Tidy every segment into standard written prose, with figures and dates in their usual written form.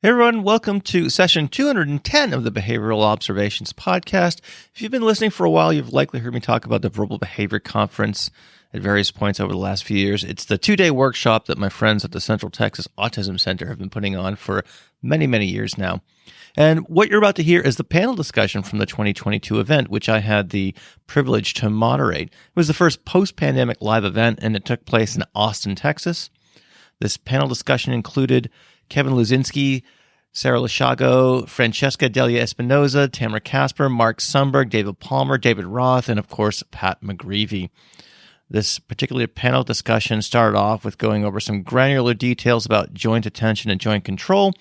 Hey everyone, welcome to session 210 of the Behavioral Observations podcast. If you've been listening for a while, you've likely heard me talk about the Verbal Behavior Conference at various points over the last few years. It's the 2-day workshop that my friends at the Central Texas Autism Center have been putting on for many, many years now. And what you're about to hear is the panel discussion from the 2022 event, which I had the privilege to moderate. It was the first post-pandemic live event, and it took place in Austin, Texas. This panel discussion included Kevin Luczynski, Sarah Lechago, Francesca, Delgi, Espinosa, Tamara, Kasper, Mark Sundberg, David Palmer, David Roth, and of course, Pat McGreevy. This particular panel discussion started off with going over some granular details about joint attention and joint control,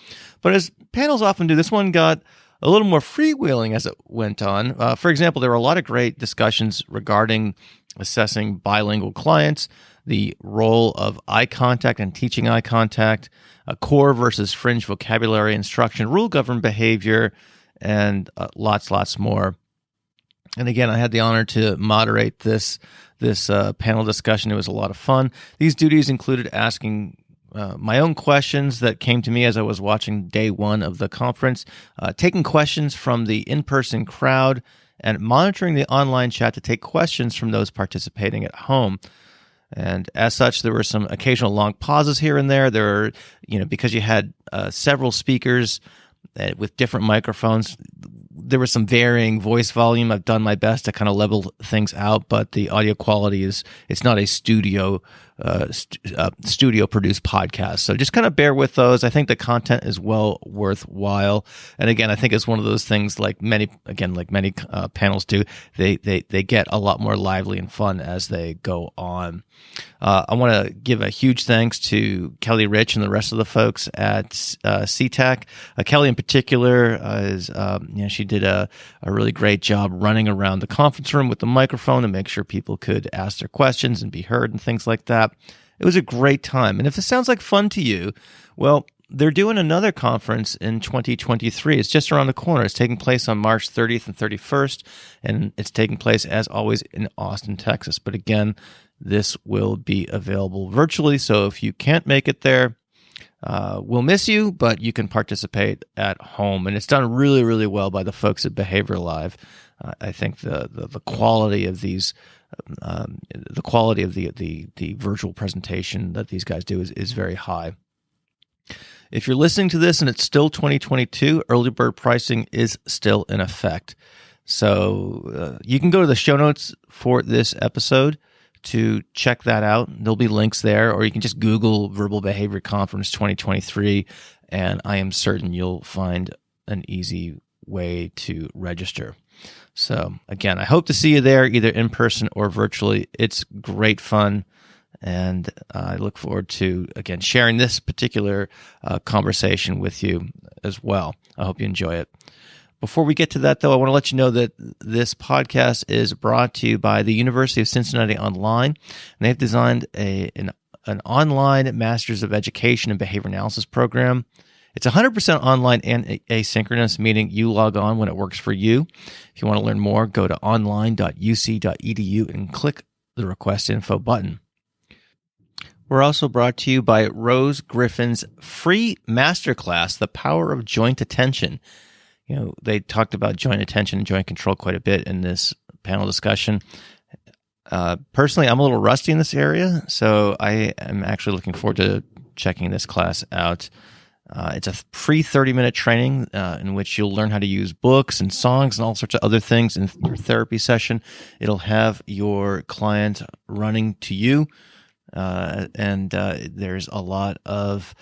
but as panels often do, this one got a little more freewheeling as it went on. For example, there were a lot of great discussions regarding assessing bilingual clients, the role of eye contact and teaching eye contact, core versus fringe vocabulary instruction, rule-governed behavior, and lots more. And again, I had the honor to moderate this panel discussion. It was a lot of fun. These duties included asking my own questions that came to me as I was watching day one of the conference, taking questions from the in-person crowd, and monitoring the online chat to take questions from those participating at home. And as such, there were some occasional long pauses here and there. There were, because you had several speakers with different microphones, there was some varying voice volume. I've done my best to kind of level things out, but the audio quality it's not a studio produced podcast. So just kind of bear with those. I think the content is well worthwhile. And again, I think it's one of those things like many panels do. They get a lot more lively and fun as they go on. I want to give a huge thanks to Kelly Rich and the rest of the folks at CTAC. Kelly in particular she did a really great job running around the conference room with the microphone to make sure people could ask their questions and be heard and things like that. It was a great time. And if this sounds like fun to you, well, they're doing another conference in 2023. It's just around the corner. It's taking place on March 30th and 31st, and it's taking place, as always, in Austin, Texas. But again, this will be available virtually, so if you can't make it there, we'll miss you, but you can participate at home. And it's done really, really well by the folks at Behavior Live. I think the quality of these, the quality of the virtual presentation that these guys do is very high. If you're listening to this and it's still 2022, early bird pricing is still in effect. So you can go to the show notes for this episode to check that out. There'll be links there, or you can just Google Verbal Behavior Conference 2023, and I am certain you'll find an easy way to register. So again, I hope to see you there, either in person or virtually. It's great fun, and I look forward to, again, sharing this particular conversation with you as well. I hope you enjoy it. Before we get to that, though, I want to let you know that this podcast is brought to you by the University of Cincinnati Online, and they've designed an online Masters of Education and Behavior Analysis program. It's 100% online and asynchronous, meaning you log on when it works for you. If you want to learn more, go to online.uc.edu and click the Request Info button. We're also brought to you by Rose Griffin's free masterclass, The Power of Joint Attention. They talked about joint attention and joint control quite a bit in this panel discussion. Personally, I'm a little rusty in this area, so I am actually looking forward to checking this class out. It's a free 30-minute training in which you'll learn how to use books and songs and all sorts of other things in your therapy session. It'll have your client running to you, and there's a lot of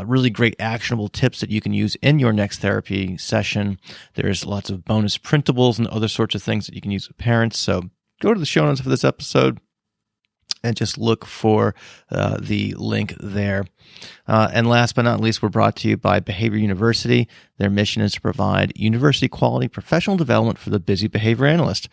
really great actionable tips that you can use in your next therapy session. There's lots of bonus printables and other sorts of things that you can use with parents. So go to the show notes for this episode and just look for the link there. And last but not least, we're brought to you by Behavior University. Their mission is to provide university-quality professional development for the busy behavior analyst.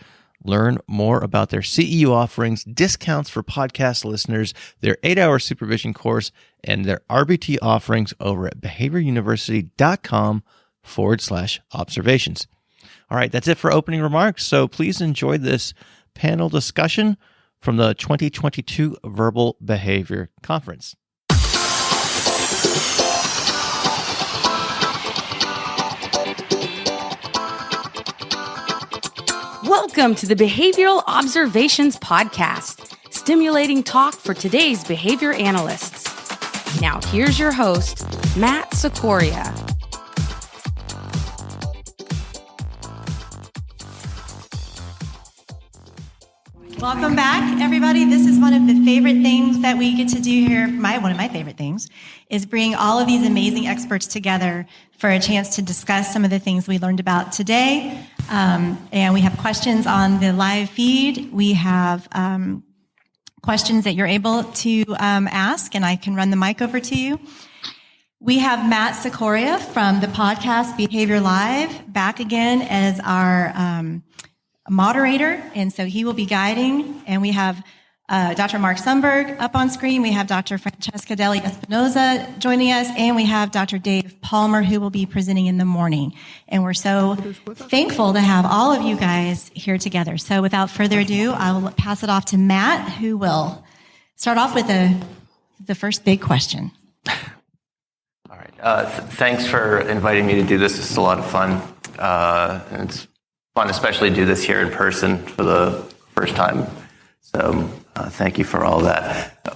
Learn more about their CEU offerings, discounts for podcast listeners, their 8-hour supervision course, and their RBT offerings over at behavioruniversity.com/observations. All right, that's it for opening remarks. So please enjoy this panel discussion from the 2022 Verbal Behavior Conference. Welcome to the Behavioral Observations Podcast, stimulating talk for today's behavior analysts. Now, here's your host, Matt Sikoria. Welcome back, everybody. This is one of the favorite things that we get to do here. One of my favorite things is bring all of these amazing experts together for a chance to discuss some of the things we learned about today. And we have questions on the live feed. We have questions that you're able to ask, and I can run the mic over to you. We have Matt Sikoria from the podcast Behavior Live back again as our moderator, and so he will be guiding. And we have Dr. Mark Sundberg up on screen. We have Dr. Francesca Espinosa joining us, and we have Dr. Dave Palmer, who will be presenting in the morning. And we're so thankful to have all of you guys here together. So without further ado, I will pass it off to Matt, who will start off with the first big question. All right. Thanks for inviting me to do this. This is a lot of fun. And it's fun, especially to do this here in person for the first time. So thank you for all that.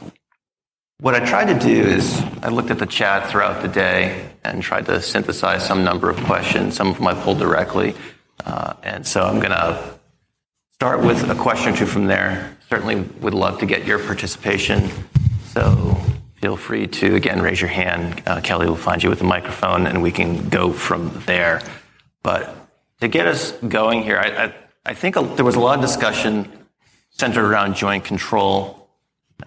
What I tried to do is I looked at the chat throughout the day and tried to synthesize some number of questions. Some of them I pulled directly. And so I'm going to start with a question or two from there. Certainly would love to get your participation. So feel free to, again, raise your hand. Kelly will find you with the microphone, and we can go from there. But to get us going here, I think there was a lot of discussion centered around joint control.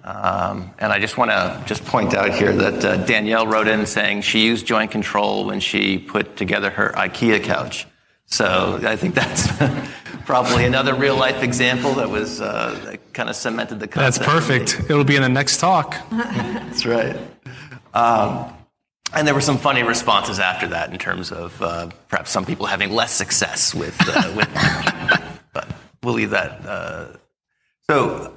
And I just want to point out here that Danielle wrote in saying she used joint control when she put together her IKEA couch. So I think that's probably another real life example that was that kind of cemented the concept. That's perfect. It'll be in the next talk. That's right. And there were some funny responses after that in terms of perhaps some people having less success with but we'll leave that. So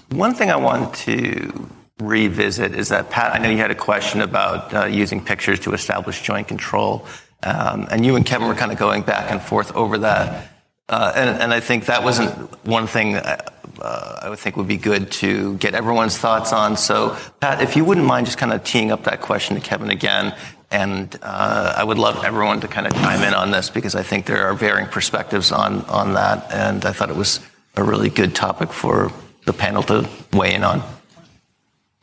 one thing I want to revisit is that, Pat, I know you had a question about using pictures to establish joint control. And you and Kevin were kind of going back and forth over that. And I think that wasn't one thing I would think would be good to get everyone's thoughts on. So, Pat, if you wouldn't mind just kind of teeing up that question to Kevin again. And I would love everyone to kind of chime in on this because I think there are varying perspectives on that. And I thought it was a really good topic for the panel to weigh in on.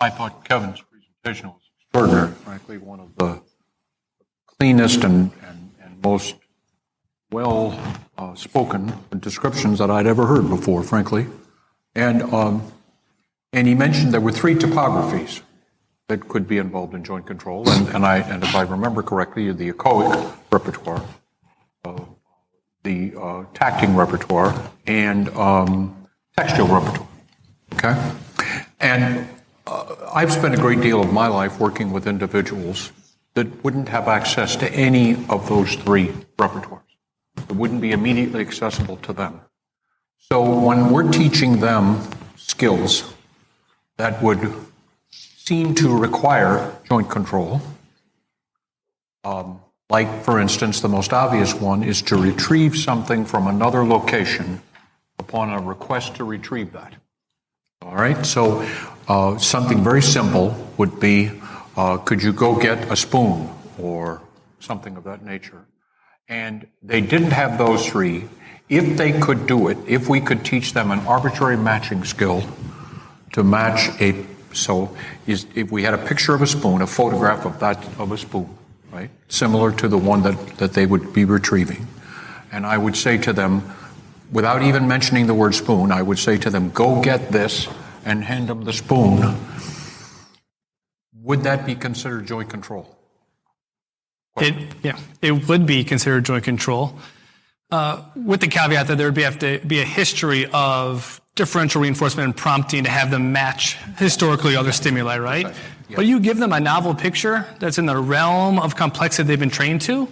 I thought Kevin's presentation was extraordinary, frankly, one of the cleanest and most well spoken descriptions that I'd ever heard before, frankly. And he mentioned there were 3 topographies that could be involved in joint control, and if I remember correctly, the echoic repertoire, the tacting repertoire, and textual repertoire. Okay, and I've spent a great deal of my life working with individuals that wouldn't have access to any of those 3 repertoires. It wouldn't be immediately accessible to them. So when we're teaching them skills that would seem to require joint control, like, for instance, the most obvious one is to retrieve something from another location upon a request to retrieve that. All right, so something very simple would be, could you go get a spoon or something of that nature? And they didn't have those 3. If they could do it, if we could teach them an arbitrary matching skill to match if we had a picture of a spoon, a photograph of a spoon, right, similar to the one that they would be retrieving, and I would say to them, without even mentioning the word spoon, I would say to them, go get this, and hand them the spoon. Would that be considered joint control? It would be considered joint control, with the caveat that there would have to be a history of differential reinforcement and prompting to have them match historically other stimuli, right? Yeah. But you give them a novel picture that's in the realm of complexity they've been trained to,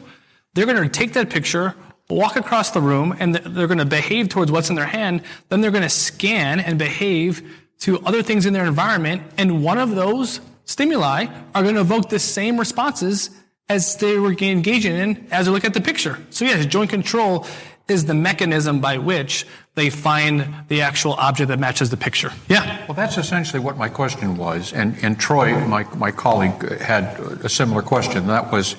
they're going to take that picture, walk across the room, and they're going to behave towards what's in their hand. Then they're going to scan and behave to other things in their environment, and one of those stimuli are going to evoke the same responses as they were engaging in as they look at the picture. So yes, joint control is the mechanism by which they find the actual object that matches the picture. Yeah. Well, that's essentially what my question was. And Troy, my colleague, had a similar question. That was,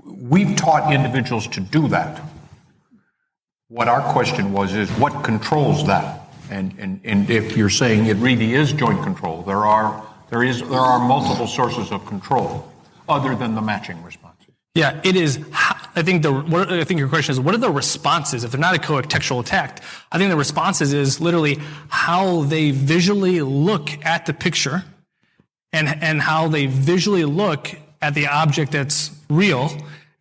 we've taught individuals to do that. What our question was is, what controls that? And if you're saying it really is joint control, there are multiple sources of control other than the matching response. Yeah, it is. I think your question is, what are the responses? If they're not a contextual attack, I think the responses is literally how they visually look at the picture and how they visually look at the object that's real,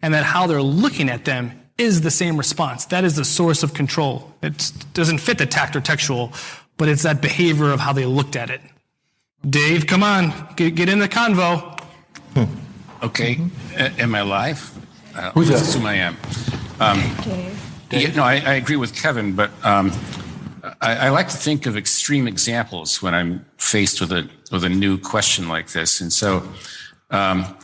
and that how they're looking at them is the same response. That is the source of control. It doesn't fit the tact or textual, but it's that behavior of how they looked at it. Dave, come on, get in the convo. Okay, am I live? Who's that? Assume I am. Dave. No, I agree with Kevin, but I like to think of extreme examples when I'm faced with a new question like this. And so an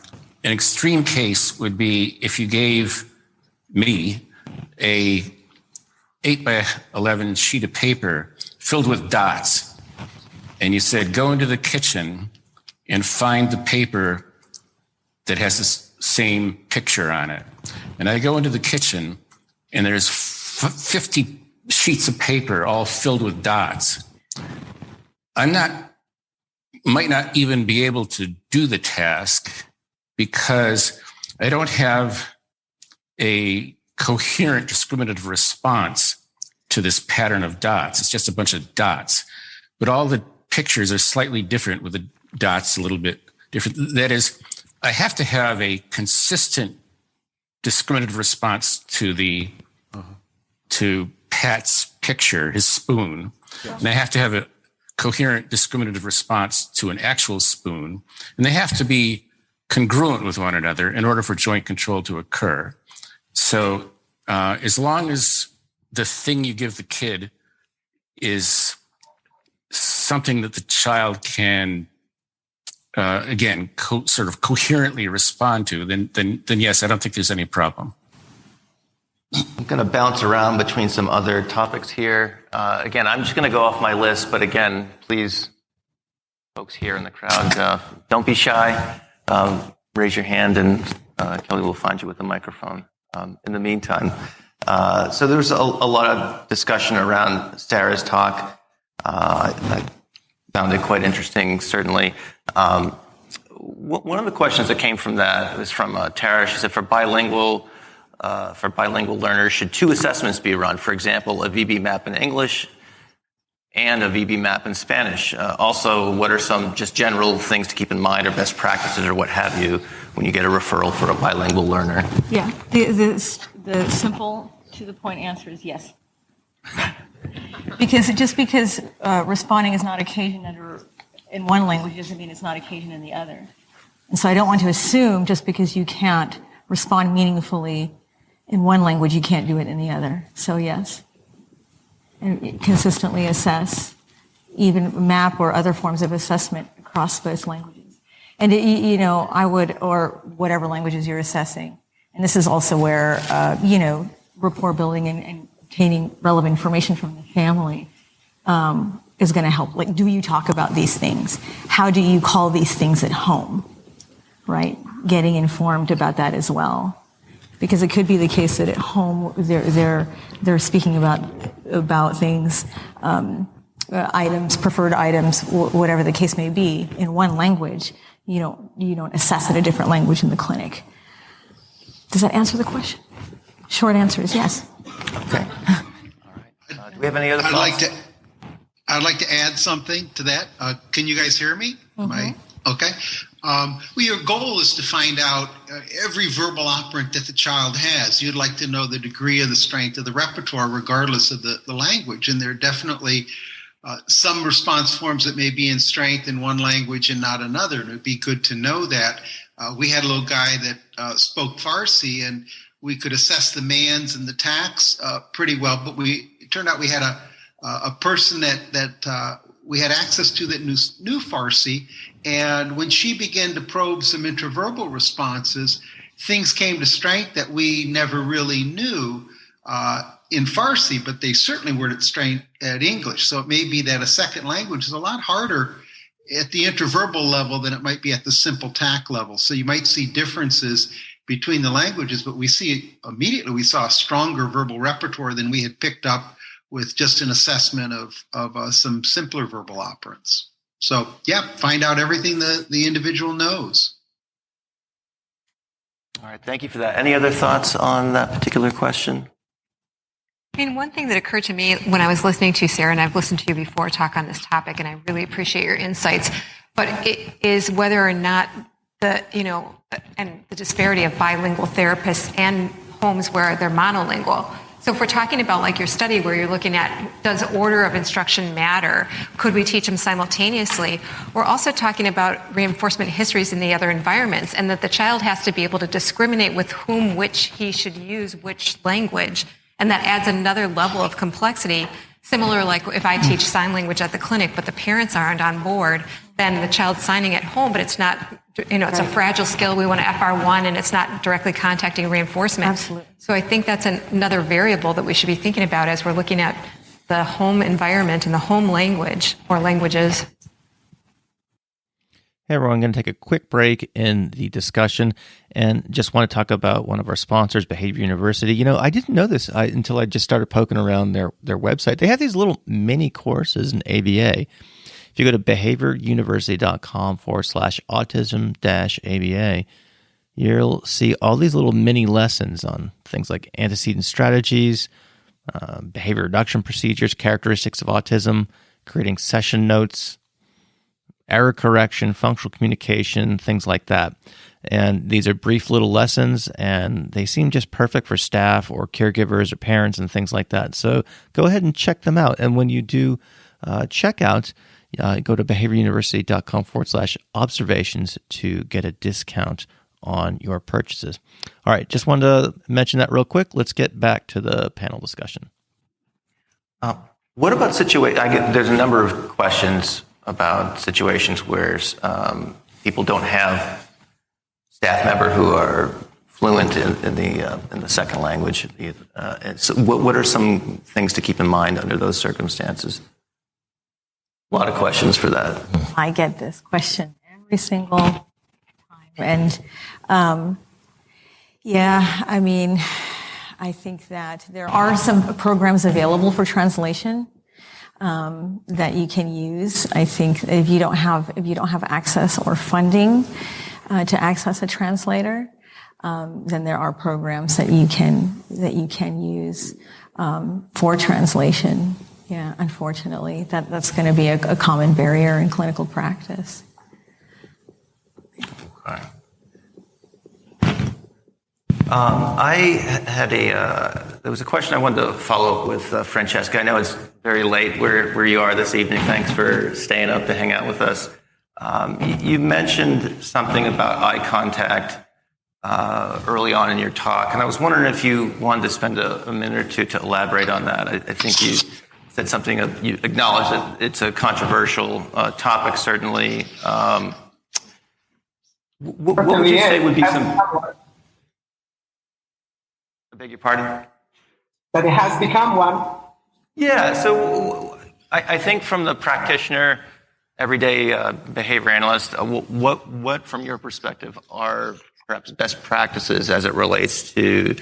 extreme case would be if you gave me a 8x11 sheet of paper filled with dots, and you said, go into the kitchen and find the paper that has this same picture on it. And I go into the kitchen and there's 50 sheets of paper all filled with dots. Might not even be able to do the task because I don't have a coherent discriminative response to this pattern of dots. It's just a bunch of dots, but all the pictures are slightly different with the dots a little bit different. That is, I have to have a consistent discriminative response to to Pat's picture, his spoon, yes. And I have to have a coherent discriminative response to an actual spoon, and they have to be congruent with one another in order for joint control to occur. So as long as the thing you give the kid is something that the child can sort of coherently respond to, then yes, I don't think there's any problem. I'm going to bounce around between some other topics here. Again, I'm just going to go off my list, but again, please, folks here in the crowd, don't be shy. Raise your hand, and Kelly will find you with a microphone. In the meantime, so there's a lot of discussion around Sarah's talk. I found it quite interesting, certainly. One of the questions that came from that was from Tara. She said, for bilingual learners, should two assessments be run? For example, a VB map in English and a VB map in Spanish. Also, what are some just general things to keep in mind or best practices or what have you when you get a referral for a bilingual learner? Yeah, the simple to the point answer is yes. Because responding is not occasioned in one language doesn't mean it's not occasioned in the other. And so I don't want to assume just because you can't respond meaningfully in one language, you can't do it in the other. So yes. And consistently assess, even map or other forms of assessment across both languages. And I would, or whatever languages you're assessing. And this is also where, rapport building and obtaining relevant information from the family is going to help. Like, do you talk about these things? How do you call these things at home? Right? Getting informed about that as well. Because it could be the case that at home they're speaking about things, items, preferred items, whatever the case may be, in one language. You don't assess in a different language in the clinic. Does that answer the question? Short answer is yes. Okay. All right. Do we have any other thoughts? I'd like to add something to that. Can you guys hear me? Mm-hmm. Okay. Well, your goal is to find out every verbal operant that the child has. You'd like to know the degree of the strength of the repertoire, regardless of the language. And there are definitely some response forms that may be in strength in one language and not another. And it would be good to know that. We had a little guy that spoke Farsi, and we could assess the mands and the tacks pretty well. But it turned out we had a person that we had access to that knew Farsi. And when she began to probe some intraverbal responses, things came to strength that we never really knew. in Farsi, but they certainly weren't trained at English. So it may be that a second language is a lot harder at the interverbal level than it might be at the simple TAC level. So you might see differences between the languages, but we saw a stronger verbal repertoire than we had picked up with just an assessment of some simpler verbal operants. So yeah, find out everything the individual knows. All right, thank you for that. Any other thoughts on that particular question? I mean, one thing that occurred to me when I was listening to Sarah, and I've listened to you before talk on this topic, and I really appreciate your insights, but it is whether or not and the disparity of bilingual therapists and homes where they're monolingual. So if we're talking about like your study where you're looking at, does order of instruction matter? Could we teach them simultaneously? We're also talking about reinforcement histories in the other environments, and that the child has to be able to discriminate with whom which he should use which language. And that adds another level of complexity. Similar, like if I teach sign language at the clinic, but the parents aren't on board, then the child's signing at home, but it's not, it's a fragile skill. We want to FR1 and it's not directly contacting reinforcement. Absolutely. So I think that's another variable that we should be thinking about as we're looking at the home environment and the home language or languages. Hey everyone, I'm going to take a quick break in the discussion and just want to talk about one of our sponsors, Behavior University. I didn't know this until I just started poking around their website. They have these little mini courses in ABA. If you go to behavioruniversity.com/autism-ABA, you'll see all these little mini lessons on things like antecedent strategies, behavior reduction procedures, characteristics of autism, creating session notes, error correction, functional communication, things like that. And these are brief little lessons, and they seem just perfect for staff or caregivers or parents and things like that. So go ahead and check them out. And when you do check out, go to behavioruniversity.com/observations to get a discount on your purchases. All right, just wanted to mention that real quick. Let's get back to the panel discussion. What about there's a number of questions about situations where people don't have staff member who are fluent in the second language. So what are some things to keep in mind under those circumstances? A lot of questions for that. I get this question every single time. And I think that there are some programs available for translation that you can use. I think if you don't have access or funding to access a translator, then there are programs that you can use for translation. Yeah, unfortunately, that's going to be a common barrier in clinical practice. Okay. There was a question I wanted to follow up with Francesca. I know it's very late where you are this evening. Thanks for staying up to hang out with us. You mentioned something about eye contact early on in your talk, and I was wondering if you wanted to spend a minute or two to elaborate on that. I think you said something, you acknowledged that it's a controversial topic, certainly. What would you say would be some... I beg your pardon? But it has become one. Yeah, so I think from the practitioner, everyday behavior analyst, what from your perspective are perhaps best practices as it relates to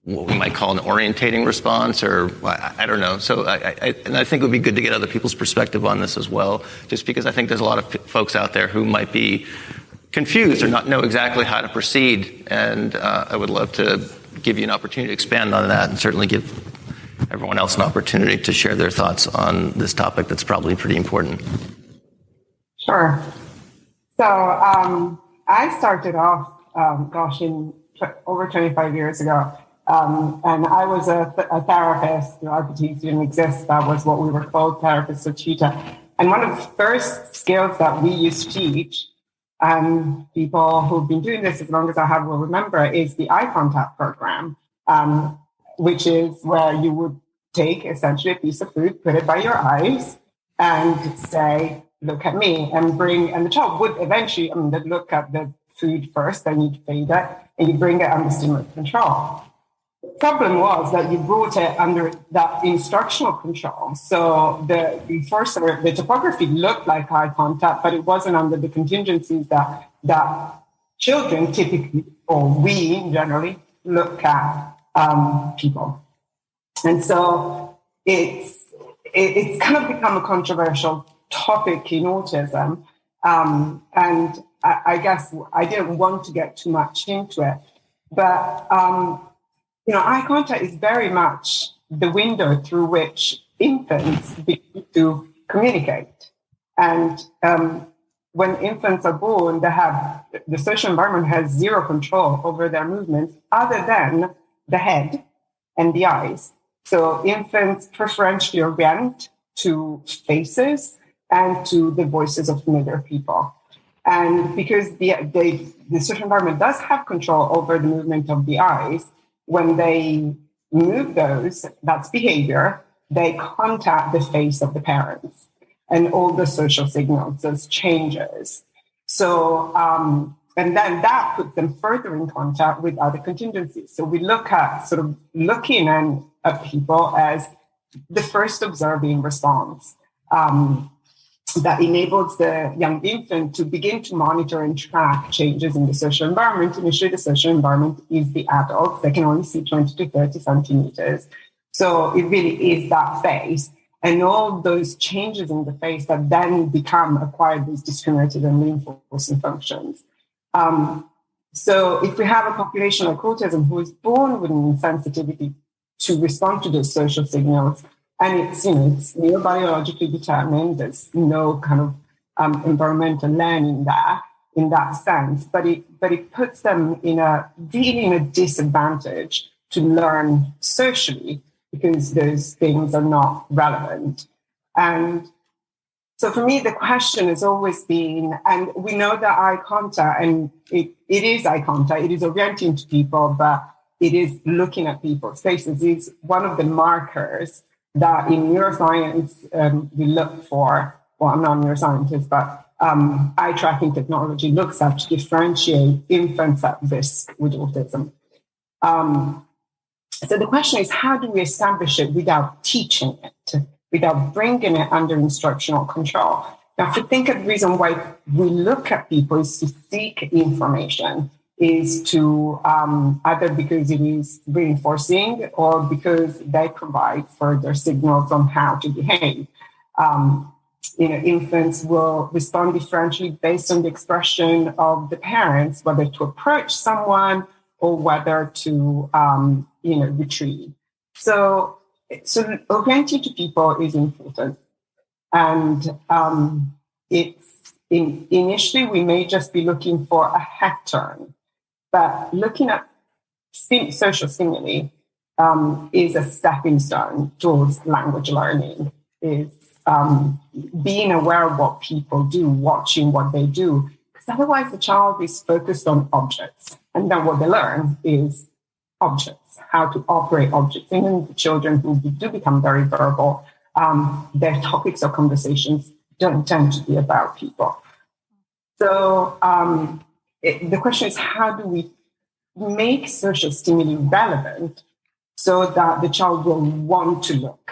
what we might call an orientating response, or I don't know. So I think it would be good to get other people's perspective on this as well, just because I think there's a lot of folks out there who might be confused or not know exactly how to proceed, and I would love to give you an opportunity to expand on that and certainly give everyone else an opportunity to share their thoughts on this topic that's probably pretty important. Sure. So I started off, over 25 years ago, and I was a therapist. The RPTs didn't exist. That was what we were called, therapists of Cheetah. And one of the first skills that we used to teach, and people who've been doing this as long as I have will remember, is the eye contact program, which is where you would take essentially a piece of food, put it by your eyes, and say, look at me, and the child would eventually, they'd look at the food first, then you'd feed it, and you bring it under stimulus control. problem was that you brought it under that instructional control. So the topography looked like eye contact, but it wasn't under the contingencies that children typically, or we generally, look at people. And so it's kind of become a controversial topic in autism. And I guess I didn't want to get too much into it. But, eye contact is very much the window through which infants begin to communicate. And when infants are born, the social environment has zero control over their movements other than the head and the eyes. So infants preferentially orient to faces and to the voices of familiar people. And because the social environment does have control over the movement of the eyes, when they move those, that's behavior, they contact the face of the parents and all the social signals, those changes. So, and then that puts them further in contact with other contingencies. So we look at sort of looking at people as the first observing response. That enables the young infant to begin to monitor and track changes in the social environment. Initially, the social environment is the adults. They can only see 20 to 30 centimeters. So it really is that face. And all those changes in the face that then acquire these discriminated and reinforcing functions. So if we have a population like autism who is born with an insensitivity to respond to those social signals, and it's neurobiologically determined. There's no kind of environmental learning there in that sense, but it puts them in a disadvantage to learn socially because those things are not relevant. And so for me, the question has always been, and we know that eye contact, and it is eye contact, it is orienting to people, but it is looking at people's faces, is one of the markers that in neuroscience we look for. Well, I'm not a neuroscientist, but eye tracking technology looks at to differentiate infants at risk with autism. So the question is, how do we establish it without teaching it, without bringing it under instructional control? Now, if you think of the reason why we look at people is to seek information, is to either because it is reinforcing or because they provide further signals on how to behave. Infants will respond differentially based on the expression of the parents, whether to approach someone or whether to, retreat. So orienting to people is important. And initially we may just be looking for a head turn. But looking at social stimuli is a stepping stone towards language learning, is being aware of what people do, watching what they do. Because otherwise the child is focused on objects. And then what they learn is objects, how to operate objects. Even the children who do become very verbal, their topics of conversations don't tend to be about people. So the question is, how do we make social stimuli relevant so that the child will want to look,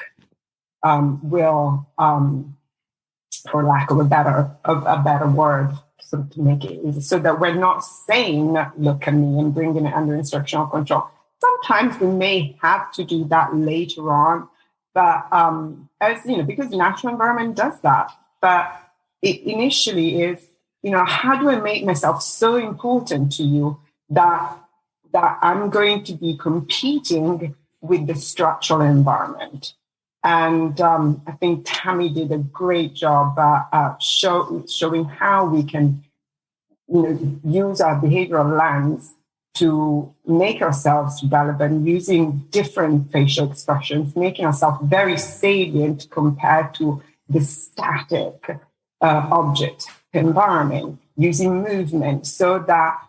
for lack of a better word, so to make it easy, so that we're not saying, look at me, and bringing it under instructional control. Sometimes we may have to do that later on, but because the natural environment does that. But it initially is, how do I make myself so important to you that I'm going to be competing with the structural environment? And I think Tammy did a great job showing how we can, use our behavioral lens to make ourselves relevant using different facial expressions, making ourselves very salient compared to the static object environment, using movement so that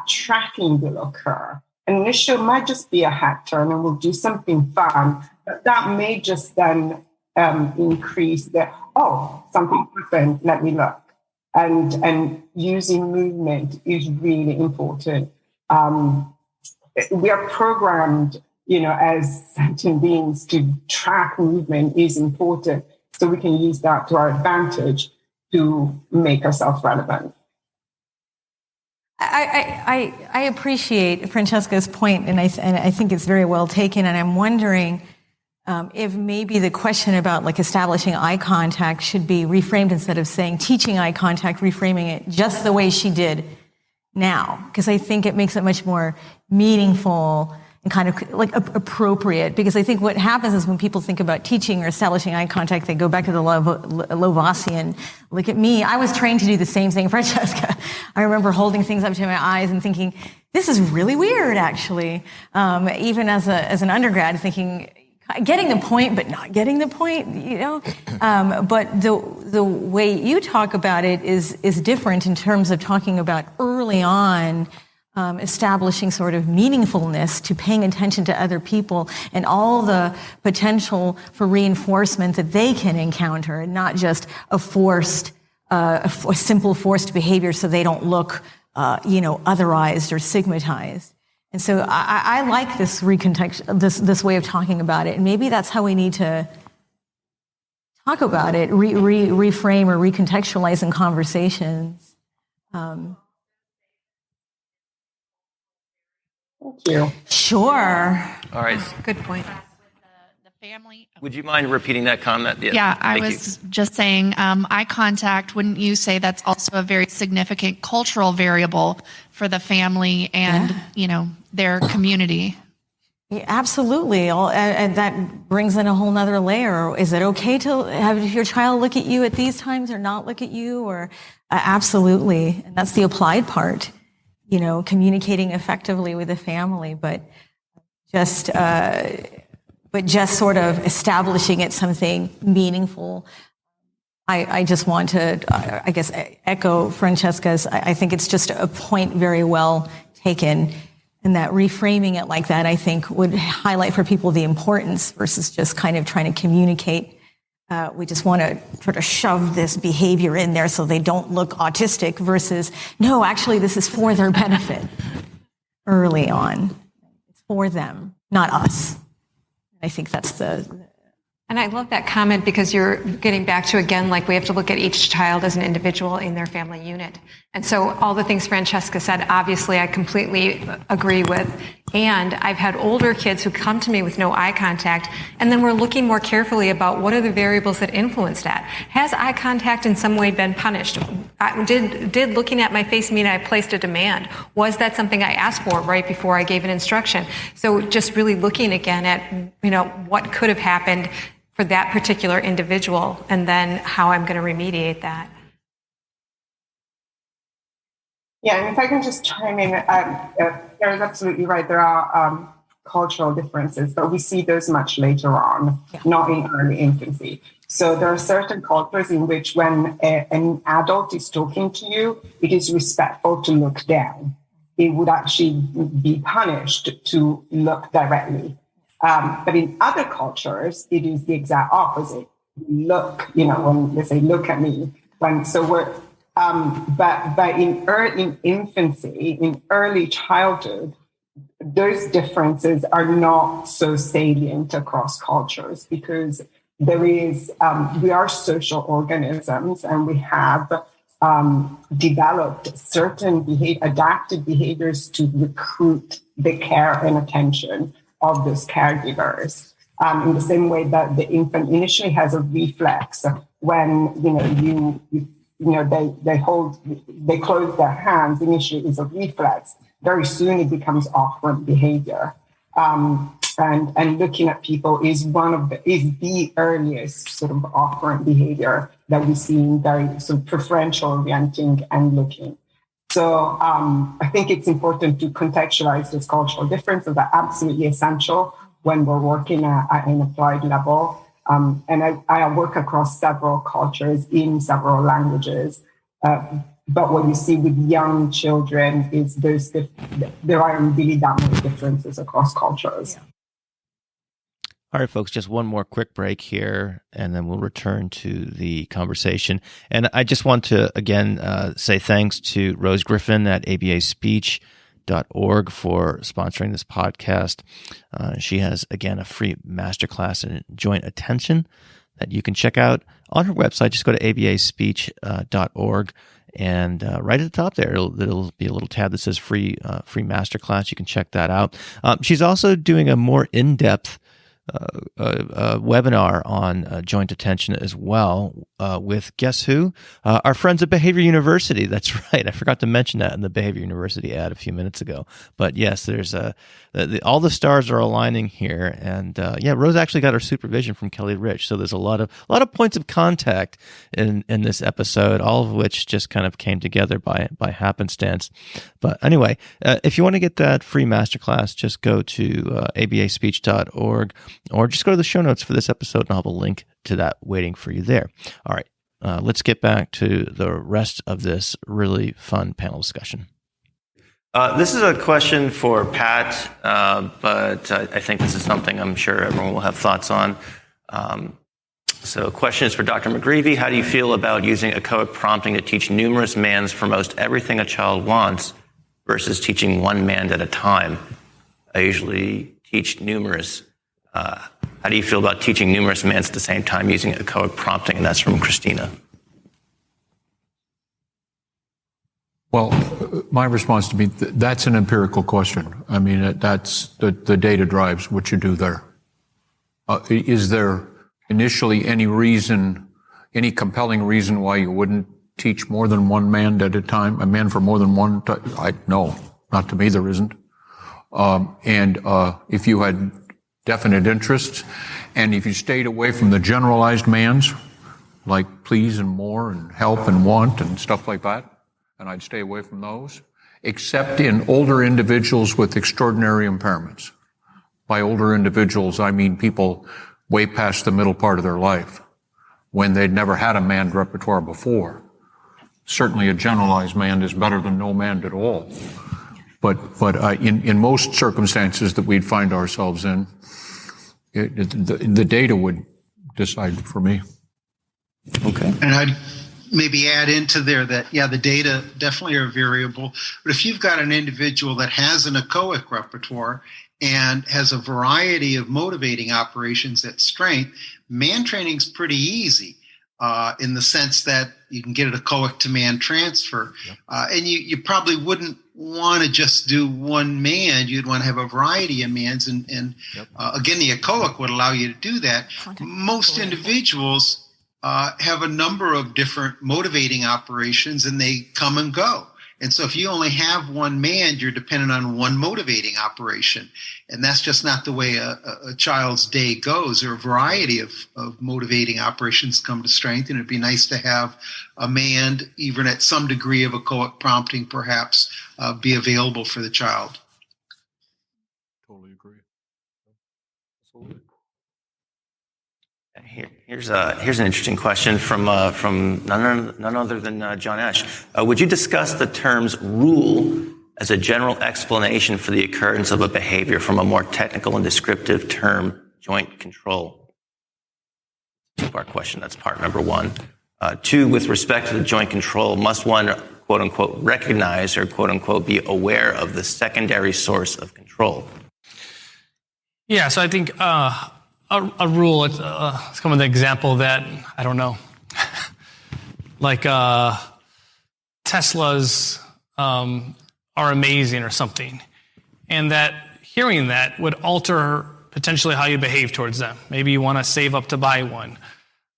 tracking will occur. And initially it might just be a head turn and we'll do something fun, but that may just then increase something happened, let me look. And using movement is really important. We are programmed as sentient beings, to track movement is important. So we can use that to our advantage to make ourselves relevant. I appreciate Francesca's point, and I think it's very well taken. And I'm wondering if maybe the question about like establishing eye contact should be reframed, instead of saying teaching eye contact, reframing it just the way she did now, because I think it makes it much more meaningful and kind of like appropriate. Because I think what happens is when people think about teaching or establishing eye contact, they go back to the Lavoisian. Look at me. I was trained to do the same thing, Francesca. I remember holding things up to my eyes and thinking, this is really weird, actually. Even as an undergrad, thinking, getting the point, but not getting the point, But the way you talk about it is different in terms of talking about early on establishing sort of meaningfulness to paying attention to other people and all the potential for reinforcement that they can encounter, and not just a simple forced behavior so they don't look, otherized or stigmatized. And so I like this this way of talking about it. And maybe that's how we need to talk about it, reframe or recontextualize in conversations. Thank you. Sure. All right. Good point. Family. Would you mind repeating that comment? Yeah, I was just saying eye contact, wouldn't you say that's also a very significant cultural variable for the family and, their community? Yeah, absolutely. And that brings in a whole nother layer. Is it okay to have your child look at you at these times or not look at you? Or absolutely. And that's the applied part, communicating effectively with the family, but just sort of establishing it something meaningful. I just want to, I guess, echo Francesca's. I think it's just a point very well taken, and that reframing it like that, I think, would highlight for people the importance versus just kind of trying to communicate. We just want to sort of shove this behavior in there so they don't look autistic versus, no, actually, this is for their benefit early on. It's for them, not us. I think that's And I love that comment, because you're getting back to, again, like we have to look at each child as an individual in their family unit. And so all the things Francesca said, obviously I completely agree with. And I've had older kids who come to me with no eye contact, and then we're looking more carefully about what are the variables that influence that. Has eye contact in some way been punished? Did looking at my face mean I placed a demand? Was that something I asked for right before I gave an instruction? So just really looking again at, what could have happened for that particular individual, and then how I'm going to remediate that. Yeah, and if I can just chime in, Sarah's absolutely right. There are cultural differences, but we see those much later on, not in early infancy. So there are certain cultures in which when an adult is talking to you, it is respectful to look down. It would actually be punished to look directly. But in other cultures, it is the exact opposite. Look, when they say, look at me. But in infancy, in early childhood, those differences are not so salient across cultures, because we are social organisms, and we have developed certain adapted behaviors to recruit the care and attention of those caregivers. In the same way that the infant initially has a reflex when they close their hands. Initially, is a reflex. Very soon, it becomes operant behavior. And looking at people is the earliest sort of operant behavior that we see in very sort of preferential orienting and looking. So I think it's important to contextualize this cultural differences. They're absolutely essential when we're working at an applied level. And I work across several cultures in several languages. But what you see with young children is there aren't really that many differences across cultures. Yeah. All right, folks, just one more quick break here, and then we'll return to the conversation. And I just want to, again, say thanks to Rose Griffin at ABA Speech, absph.org for sponsoring this podcast. She has, again, a free masterclass in joint attention that you can check out on her website. Just go to abaspeech.org, and right at the top there, it'll be a little tab that says free masterclass. You can check that out. She's also doing a more in-depth webinar on joint attention as well, with guess who? Our friends at Behavior University. That's right. I forgot to mention that in the Behavior University ad a few minutes ago. But yes, there's all the stars are aligning here, and Rose actually got her supervision from Kelly Rich. So there's a lot of points of contact in this episode, all of which just kind of came together by happenstance. But anyway, if you want to get that free masterclass, just go to abaspeech.org. Or just go to the show notes for this episode, and I'll have a link to that waiting for you there. All right, let's get back to the rest of this really fun panel discussion. This is a question for Pat, but I think this is something I'm sure everyone will have thoughts on. So the question is for Dr. McGreevy. How do you feel about using echoic prompting to teach numerous mands for most everything a child wants versus teaching one mand at a time? I usually teach numerous. How do you feel about teaching numerous mands at the same time using echoic prompting? And that's from Christina. Well, my response to me, that's an empirical question. I mean, that's the data drives what you do there. Is there initially any compelling reason why you wouldn't teach more than one man at a time, a man for more than one? No, not to me, there isn't. And if you had definite interests, and if you stayed away from the generalized mans, like please and more and help and want and stuff like that, and I'd stay away from those, except in older individuals with extraordinary impairments. By older individuals, I mean people way past the middle part of their life, when they'd never had a mand repertoire before. Certainly a generalized mand is better than no mand at all. But in most circumstances that we'd find ourselves in, the data would decide for me. Okay. And I'd maybe add into there that, the data definitely are variable. But if you've got an individual that has an echoic repertoire and has a variety of motivating operations at strength, man training is pretty easy in the sense that you can get an echoic to man transfer. Yep. And you probably wouldn't want to just do one man. You'd want to have a variety of mans. And yep. Again, the echoic would allow you to do that. Most individuals have a number of different motivating operations, and they come and go. And so if you only have one man, you're dependent on one motivating operation. And that's just not the way a child's day goes. There are a variety of motivating operations come to strength, and it'd be nice to have a man, even at some degree of echoic prompting, perhaps, be available for the child. Totally agree. Absolutely. Here's an interesting question from none other than John Esch. Would you discuss the terms rule as a general explanation for the occurrence of a behavior from a more technical and descriptive term, joint control? Two-part question. That's part number one. Two, with respect to the joint control, must one, quote unquote, recognize or quote unquote be aware of the secondary source of control? Yeah, so I think a rule, it's come with an example that, I don't know, like Teslas are amazing or something. And that hearing that would alter potentially how you behave towards them. Maybe you want to save up to buy one.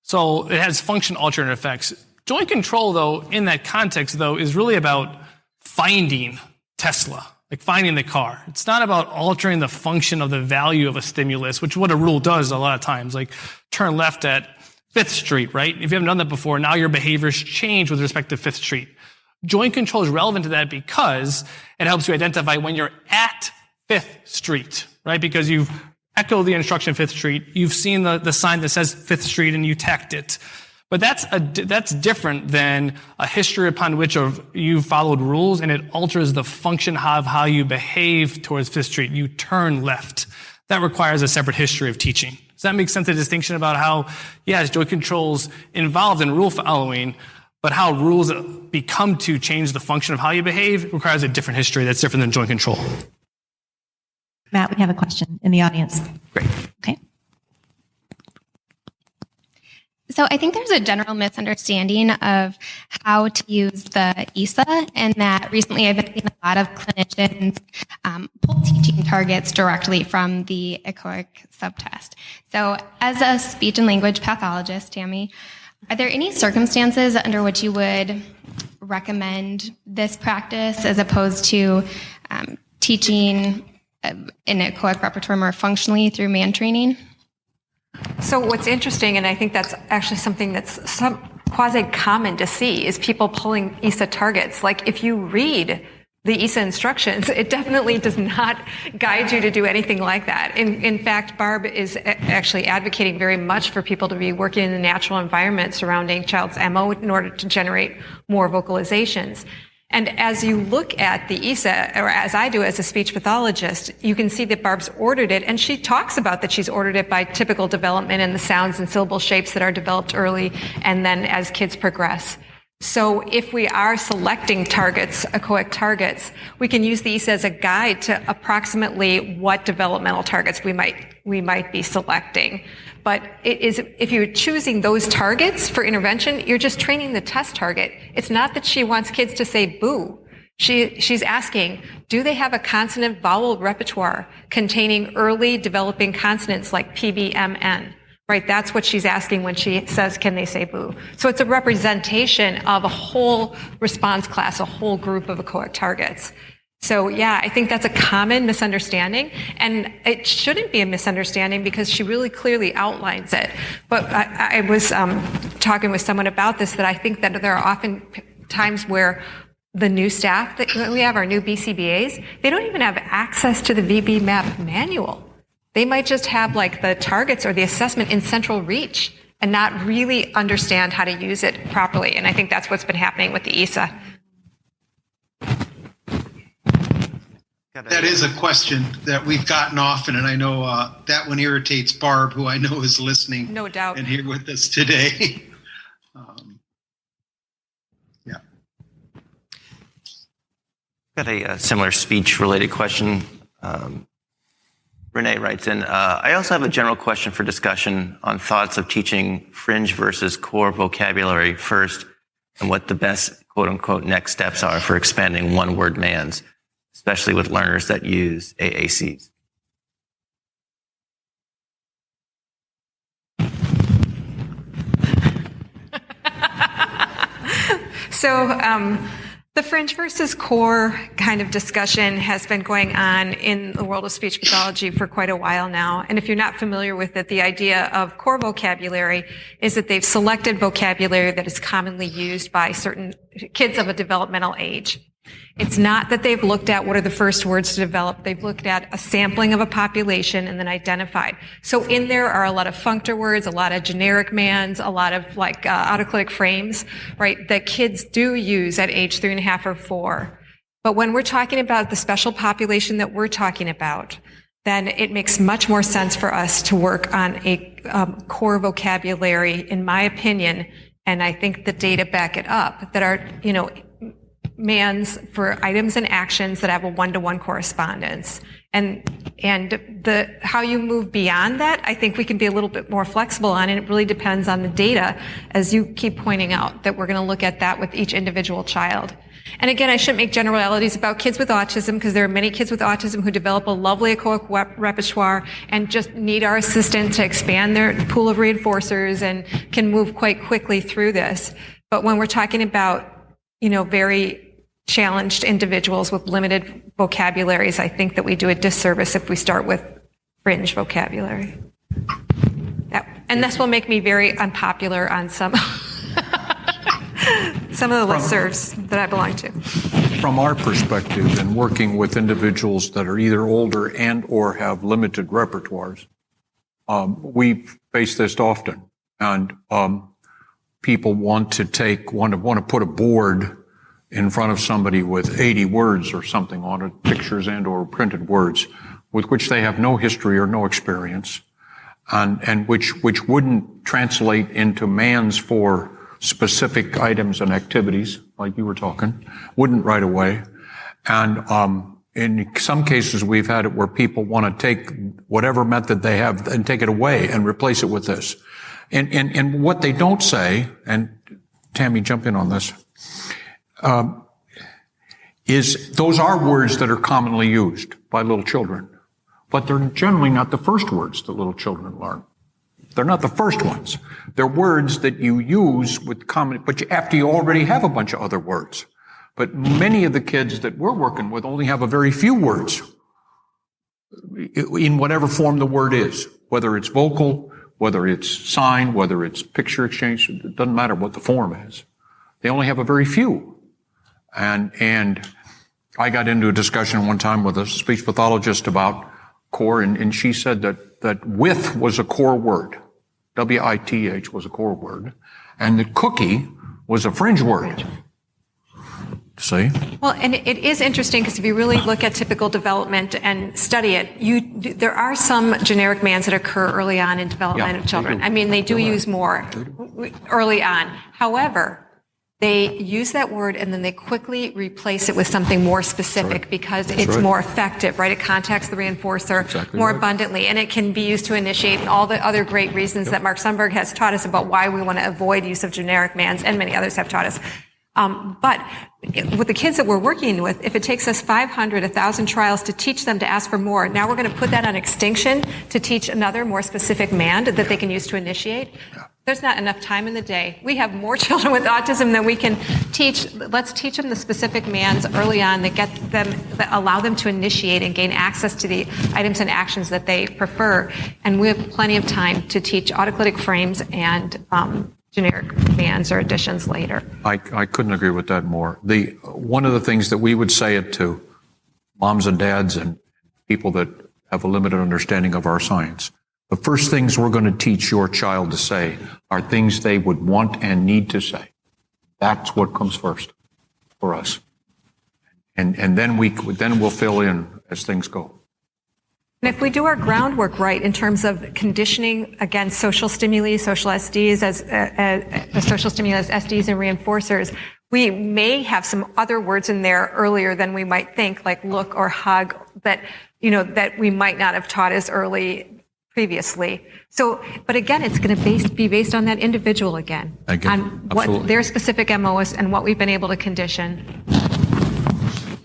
So it has function alternate effects. Joint control, though, in that context, though, is really about finding Tesla, like finding the car. It's not about altering the function of the value of a stimulus, which is what a rule does a lot of times, like turn left at 5th Street, right? If you haven't done that before, now your behaviors change with respect to 5th Street. Joint control is relevant to that because it helps you identify when you're at 5th Street, right? Because you've echoed the instruction 5th Street, you've seen the sign that says 5th Street and you tacked it. But that's different than a history upon which you followed rules and it alters the function of how you behave towards 5th Street. You turn left. That requires a separate history of teaching. Does that make sense? The distinction about how, yes, joint control's involved in rule following, But how rules become to change the function of how you behave requires a different history that's different than joint control. Matt, we have a question in the audience. Great. Okay. So I think there's a general misunderstanding of how to use the ESA, and that recently I've been seeing a lot of clinicians pull teaching targets directly from the echoic subtest. So as a speech and language pathologist, Tammy, are there any circumstances under which you would recommend this practice as opposed to teaching an echoic repertoire more functionally through man training? So what's interesting, and I think that's actually something that's quasi-common to see, is people pulling ESA targets. Like if you read the ESA instructions, it definitely does not guide you to do anything like that. In fact, Barb is actually advocating very much for people to be working in the natural environment surrounding child's MO in order to generate more vocalizations. And as you look at the ESA, or as I do as a speech pathologist, you can see that Barb's ordered it, and she talks about that she's ordered it by typical development and the sounds and syllable shapes that are developed early and then as kids progress. So if we are selecting targets, echoic targets, we can use the ESA as a guide to approximately what developmental targets we might be selecting. But it is, if you're choosing those targets for intervention, you're just training the test target. It's not that she wants kids to say boo. She's asking, do they have a consonant vowel repertoire containing early developing consonants like P, B, M, N? Right? That's what she's asking when she says, can they say boo? So it's a representation of a whole response class, a whole group of echoic targets. So yeah, I think that's a common misunderstanding, and it shouldn't be a misunderstanding because she really clearly outlines it. But I was talking with someone about this, that I think that there are often times where the new staff that we have, our new BCBAs, they don't even have access to the VB-MAP manual. They might just have like the targets or the assessment in central reach and not really understand how to use it properly. And I think that's what's been happening with the ESA. That is a question that we've gotten often, and I know that one irritates Barb, who I know is listening. No doubt. And here with us today. Yeah. Got a similar speech-related question. Renee writes in, I also have a general question for discussion on thoughts of teaching fringe versus core vocabulary first, and what the best quote-unquote next steps are for expanding one-word mans, especially with learners that use AACs. So the fringe versus core kind of discussion has been going on in the world of speech pathology for quite a while now. And if you're not familiar with it, the idea of core vocabulary is that they've selected vocabulary that is commonly used by certain kids of a developmental age. It's not that they've looked at what are the first words to develop. They've looked at a sampling of a population and then identified. So in there are a lot of functor words, a lot of generic mans, a lot of like autoclitic frames, right, that kids do use at age 3.5 or 4. But when we're talking about the special population that we're talking about, then it makes much more sense for us to work on a core vocabulary, in my opinion, and I think the data back it up, that are, you know, mans for items and actions that have a one-to-one correspondence. And the how you move beyond that, I think we can be a little bit more flexible on, and it really depends on the data, as you keep pointing out, that we're going to look at that with each individual child. And again, I shouldn't make generalities about kids with autism, because there are many kids with autism who develop a lovely echoic repertoire and just need our assistance to expand their pool of reinforcers and can move quite quickly through this. But when we're talking about, you know, very challenged individuals with limited vocabularies, I think that we do a disservice if we start with fringe vocabulary. Yeah. And this will make me very unpopular on some of the listservs that I belong to. From our perspective, in working with individuals that are either older and or have limited repertoires, we face this often. And people want to put a board in front of somebody with 80 words or something on it, pictures and or printed words, with which they have no history or no experience, and which wouldn't translate into mans for specific items and activities, like you were talking, wouldn't right away. And in some cases, we've had it where people want to take whatever method they have and take it away and replace it with this. And what they don't say, and Tammy, jump in on this, is those are words that are commonly used by little children, but they're generally not the first words that little children learn. They're not the first ones. They're words that you use with common, but after you already have a bunch of other words. But many of the kids that we're working with only have a very few words in whatever form the word is, whether it's vocal, whether it's sign, whether it's picture exchange. It doesn't matter what the form is. They only have a very few. And I got into a discussion one time with a speech pathologist about core, and she said that with was a core word. WITH was a core word. And that cookie was a fringe word. See? Well, and it is interesting because if you really look at typical development and study it, there are some generic mans that occur early on in development of children. I mean, they do use more early on. However, they use that word and then they quickly replace it with something more specific because it's more effective, right? It contacts the reinforcer more abundantly, and it can be used to initiate all the other great reasons that Mark Sundberg has taught us about why we want to avoid use of generic mans, and many others have taught us. But with the kids that we're working with, if it takes us 500, 1,000 trials to teach them to ask for more, now we're going to put that on extinction to teach another more specific man that they can use to initiate. There's not enough time in the day. We have more children with autism than we can teach. Let's teach them the specific mans early on that allow them to initiate and gain access to the items and actions that they prefer. And we have plenty of time to teach autoclitic frames and generic mans or additions later. I couldn't agree with that more. One of the things that we would say it to moms and dads and people that have a limited understanding of our science, the first things we're going to teach your child to say are things they would want and need to say. That's what comes first for us. And then we'll fill in as things go. And if we do our groundwork right in terms of conditioning against social stimuli, social SDs as social stimuli as SDs and reinforcers, we may have some other words in there earlier than we might think, like look or hug, that we might not have taught as early previously. So, but again, it's going to be based on that individual on what their specific MO is and what we've been able to condition.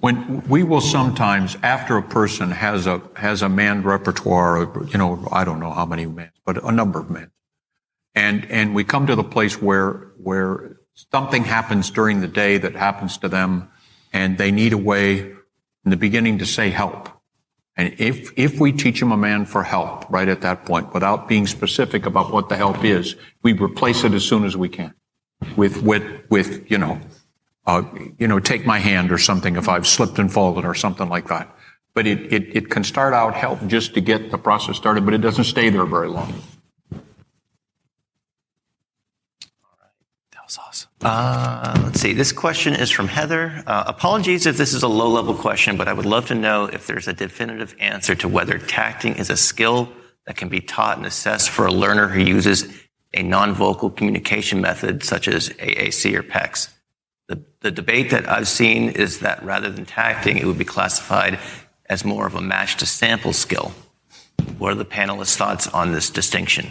When we will sometimes, after a person has a manned repertoire, I don't know how many men, but a number of men, and we come to the place where something happens during the day that happens to them, and they need a way in the beginning to say help. And if we teach them a man for help right at that point, without being specific about what the help is, we replace it as soon as we can with take my hand or something if I've slipped and fallen or something like that. But it can start out help just to get the process started, but it doesn't stay there very long. That was awesome. Let's see. This question is from Heather. Apologies if this is a low-level question, but I would love to know if there's a definitive answer to whether tacting is a skill that can be taught and assessed for a learner who uses a non-vocal communication method such as AAC or PECS. The debate that I've seen is that rather than tacting, it would be classified as more of a match to sample skill. What are the panelists' thoughts on this distinction?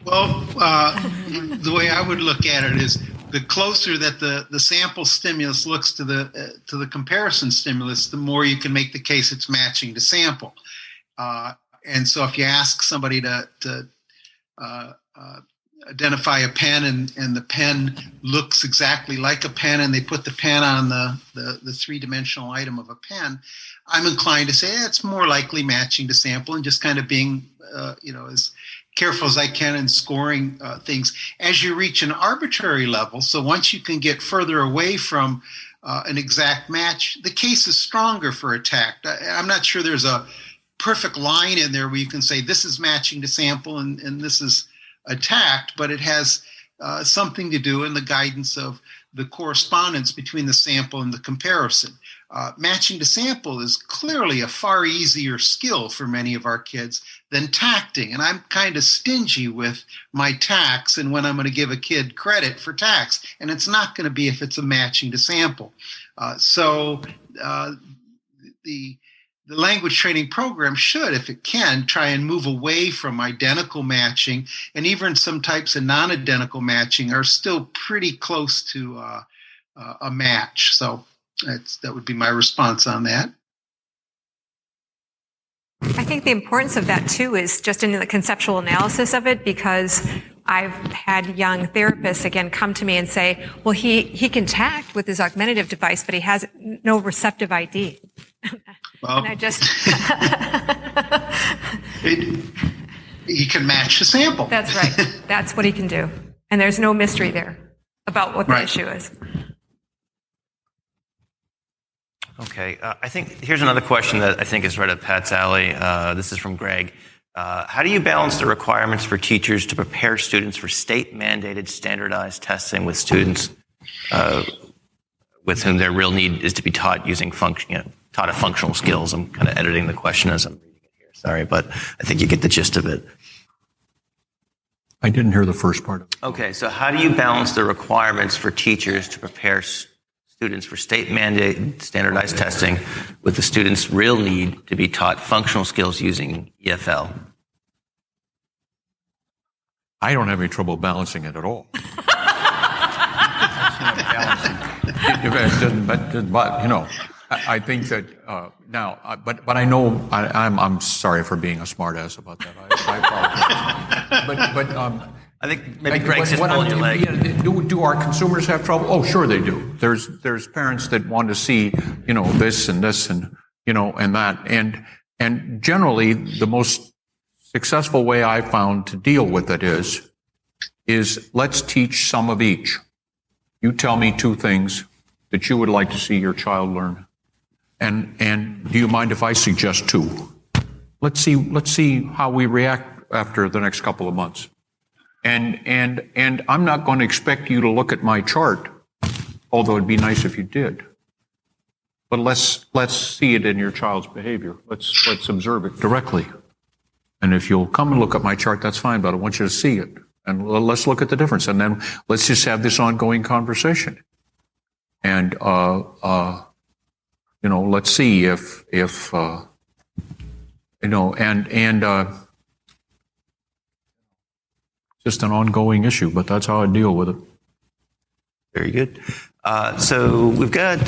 Well, the way I would look at it is the closer that the sample stimulus looks to the comparison stimulus, the more you can make the case it's matching to sample. And so if you ask somebody to identify a pen and the pen looks exactly like a pen and they put the pen on the three-dimensional item of a pen, I'm inclined to say it's more likely matching to sample and just kind of being as careful as I can in scoring things. As you reach an arbitrary level, so once you can get further away from an exact match, the case is stronger for a tact. I'm not sure there's a perfect line in there where you can say this is matching to sample and this is attacked, but it has something to do in the guidance of the correspondence between the sample and the comparison. Matching to sample is clearly a far easier skill for many of our kids than tacting. And I'm kind of stingy with my tacts and when I'm going to give a kid credit for tacts. And it's not going to be if it's a matching to sample. So the language training program should, if it can, try and move away from identical matching. And even some types of non-identical matching are still pretty close to a match. So that would be my response on that. I think the importance of that, too, is just in the conceptual analysis of it, because I've had young therapists, again, come to me and say, well, he can tact with his augmentative device, but he has no receptive ID. Well, and I just... he can match the sample. That's right. That's what he can do. And there's no mystery there about what the issue is. Okay, I think here's another question that I think is right up Pat's alley. This is from Greg. How do you balance the requirements for teachers to prepare students for state-mandated standardized testing with students with whom their real need is to be taught using taught functional skills? I'm kind of editing the question as I'm reading it here. Sorry, but I think you get the gist of it. I didn't hear the first part of it. Okay, so how do you balance the requirements for teachers to prepare students for state-mandated standardized testing with the students' real need to be taught functional skills using EFL? I don't have any trouble balancing it at all. But you know, I think that now. But I know I'm sorry for being a smartass about that. I apologize. I think maybe Greg's just pulling your leg. Yeah, do our consumers have trouble? Oh, sure they do. There's parents that want to see, you know, this and you know, and that. And generally the most successful way I found to deal with it is let's teach some of each. You tell me two things that you would like to see your child learn. And do you mind if I suggest two? Let's see how we react after the next couple of months. And I'm not going to expect you to look at my chart, although it'd be nice if you did. But let's see it in your child's behavior. Let's observe it directly. And if you'll come and look at my chart, that's fine, but I want you to see it. And let's look at the difference. And then let's just have this ongoing conversation. And, you know, let's see if you know, just an ongoing issue, but that's how I deal with it. Very good. So we've got,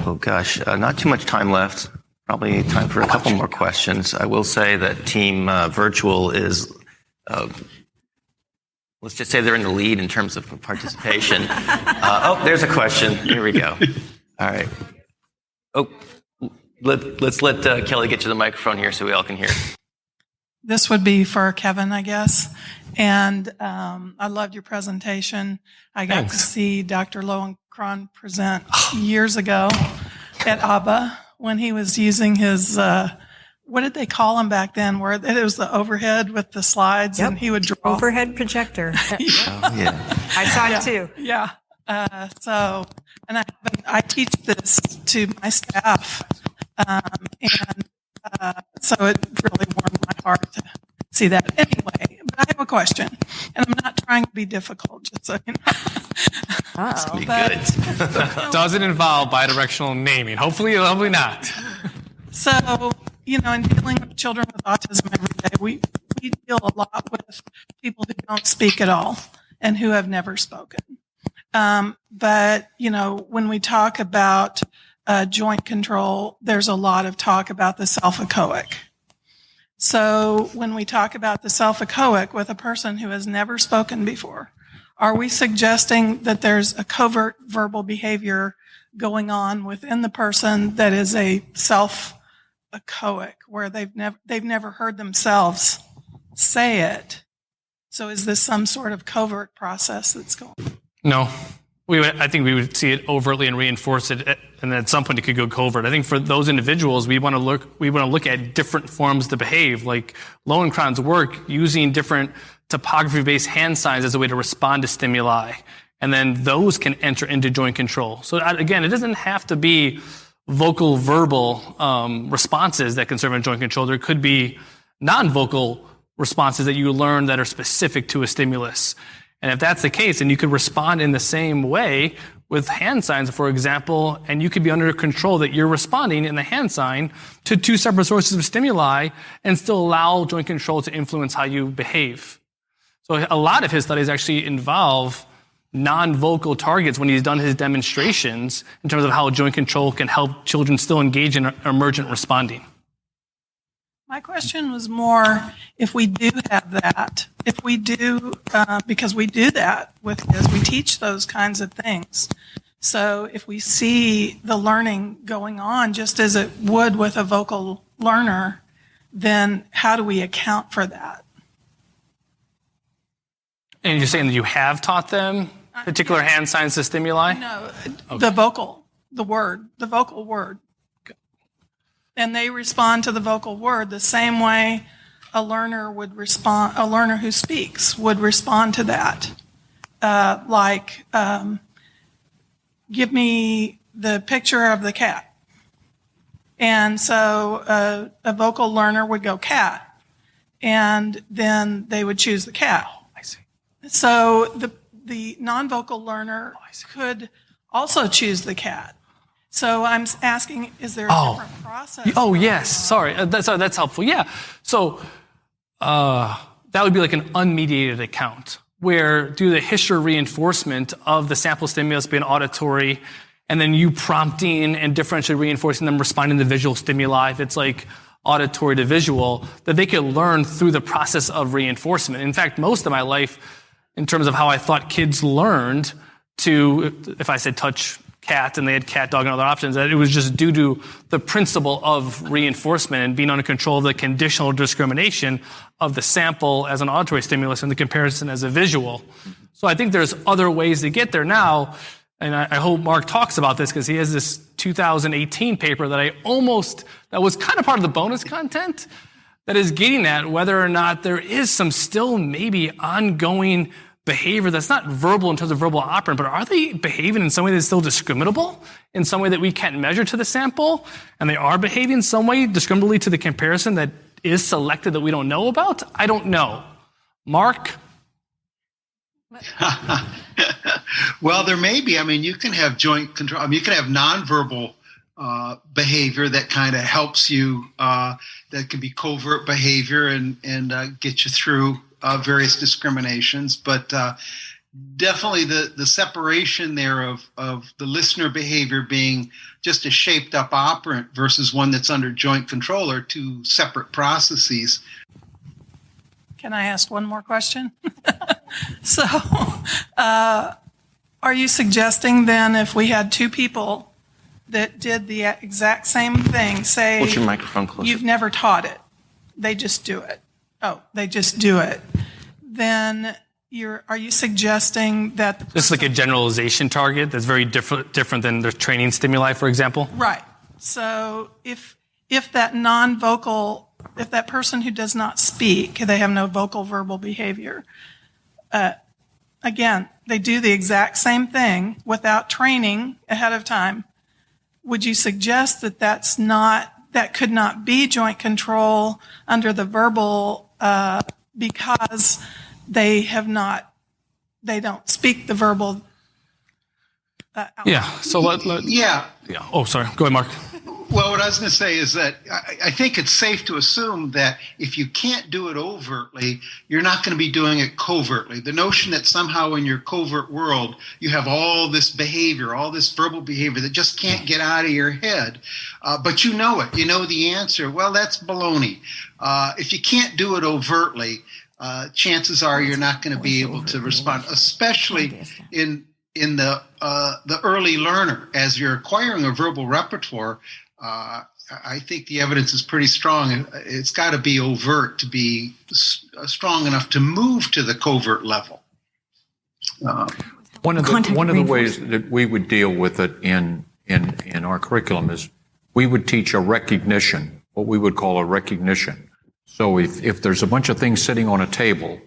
not too much time left. Probably time for a couple more questions. I will say that Team Virtual is, let's just say they're in the lead in terms of participation. There's a question. Here we go. All right. Let's let Kelly get you the microphone here so we all can hear. This would be for Kevin, I guess. And I loved your presentation. I got to see Dr. Lowenkron present years ago at ABBA when he was using his, what did they call him back then? Where it was the overhead with the slides, and he would draw. Overhead projector. I saw it too. Yeah. So, and I teach this to my staff, so it really warmed my heart to see that. Anyway, but I have a question, and I'm not trying to be difficult, just so you know. Good. Doesn't involve bidirectional naming. Hopefully not. So, you know, in dealing with children with autism every day, we deal a lot with people who don't speak at all and who have never spoken. But, you know, when we talk about joint control, there's a lot of talk about the self-echoic. So when we talk about the self-echoic with a person who has never spoken before, are we suggesting that there's a covert verbal behavior going on within the person that is a self-echoic, where they've never heard themselves say it? So is this some sort of covert process that's going on? No. I think we would see it overtly and reinforce it, and then at some point it could go covert. I think for those individuals, we want to look at different forms to behave, like Lowenkron's work, using different topography-based hand signs as a way to respond to stimuli. And then those can enter into joint control. So again, it doesn't have to be vocal verbal responses that can serve in joint control. There could be non-vocal responses that you learn that are specific to a stimulus. And if that's the case, then you could respond in the same way with hand signs, for example, and you could be under control that you're responding in the hand sign to two separate sources of stimuli and still allow joint control to influence how you behave. So a lot of his studies actually involve non-vocal targets when he's done his demonstrations in terms of how joint control can help children still engage in emergent responding. My question was more if we do have that, if we do, because we do that with kids, we teach those kinds of things. So if we see the learning going on just as it would with a vocal learner, then how do we account for that? And you're saying that you have taught them particular hand signs to stimuli? No, okay. The vocal word. And they respond to the vocal word the same way a learner who speaks would respond to that. Give me the picture of the cat. And so a vocal learner would go cat, and then they would choose the cat. Oh, I see. So the non-vocal learner could also choose the cat. So I'm asking, is there a different process? Oh, yes. Sorry. That's helpful. Yeah. So that would be like an unmediated account where due to the history reinforcement of the sample stimulus being auditory and then you prompting and differentially reinforcing them responding to visual stimuli, if it's like auditory to visual, that they could learn through the process of reinforcement. In fact, most of my life, in terms of how I thought kids learned to, if I said touch cat and they had cat, dog, and other options, that it was just due to the principle of reinforcement and being under control of the conditional discrimination of the sample as an auditory stimulus and the comparison as a visual. So I think there's other ways to get there now, and I hope Mark talks about this because he has this 2018 paper that that was kind of part of the bonus content that is getting at whether or not there is some still maybe ongoing behavior that's not verbal in terms of verbal operant, but are they behaving in some way that's still discriminable, in some way that we can't measure to the sample, and they are behaving in some way discriminably to the comparison that is selected that we don't know about? I don't know. Mark? Well, there may be. I mean, you can have joint control. I mean, you can have nonverbal behavior that kind of helps you, that can be covert behavior and get you through various discriminations, but definitely the separation there of the listener behavior being just a shaped up operant versus one that's under joint control are two separate processes. Can I ask one more question? So, are you suggesting then if we had two people that did the exact same thing, say, put your microphone closer. You've never taught it, they just do it. Oh, they just do it. Then are you suggesting that this is like a generalization target that's very different than the training stimuli, for example? Right. So if that non-vocal, if that person who does not speak, they have no vocal verbal behavior, again, they do the exact same thing without training ahead of time, would you suggest that that could not be joint control under the verbal because they don't speak the verbal? Yeah. So yeah. Oh, sorry. Go ahead, Mark. Well, what I was going to say is that I think it's safe to assume that if you can't do it overtly, you're not going to be doing it covertly. The notion that somehow in your covert world you have all this behavior, all this verbal behavior that just can't get out of your head, but you know it, you know the answer, well, that's baloney. If you can't do it overtly, chances are you're not going to be able to respond, especially in the early learner. As you're acquiring a verbal repertoire, I think the evidence is pretty strong. It's got to be overt to be strong enough to move to the covert level. One of the ways that we would deal with it in our curriculum is we would teach a recognition, what we would call a recognition. So if there's a bunch of things sitting on a table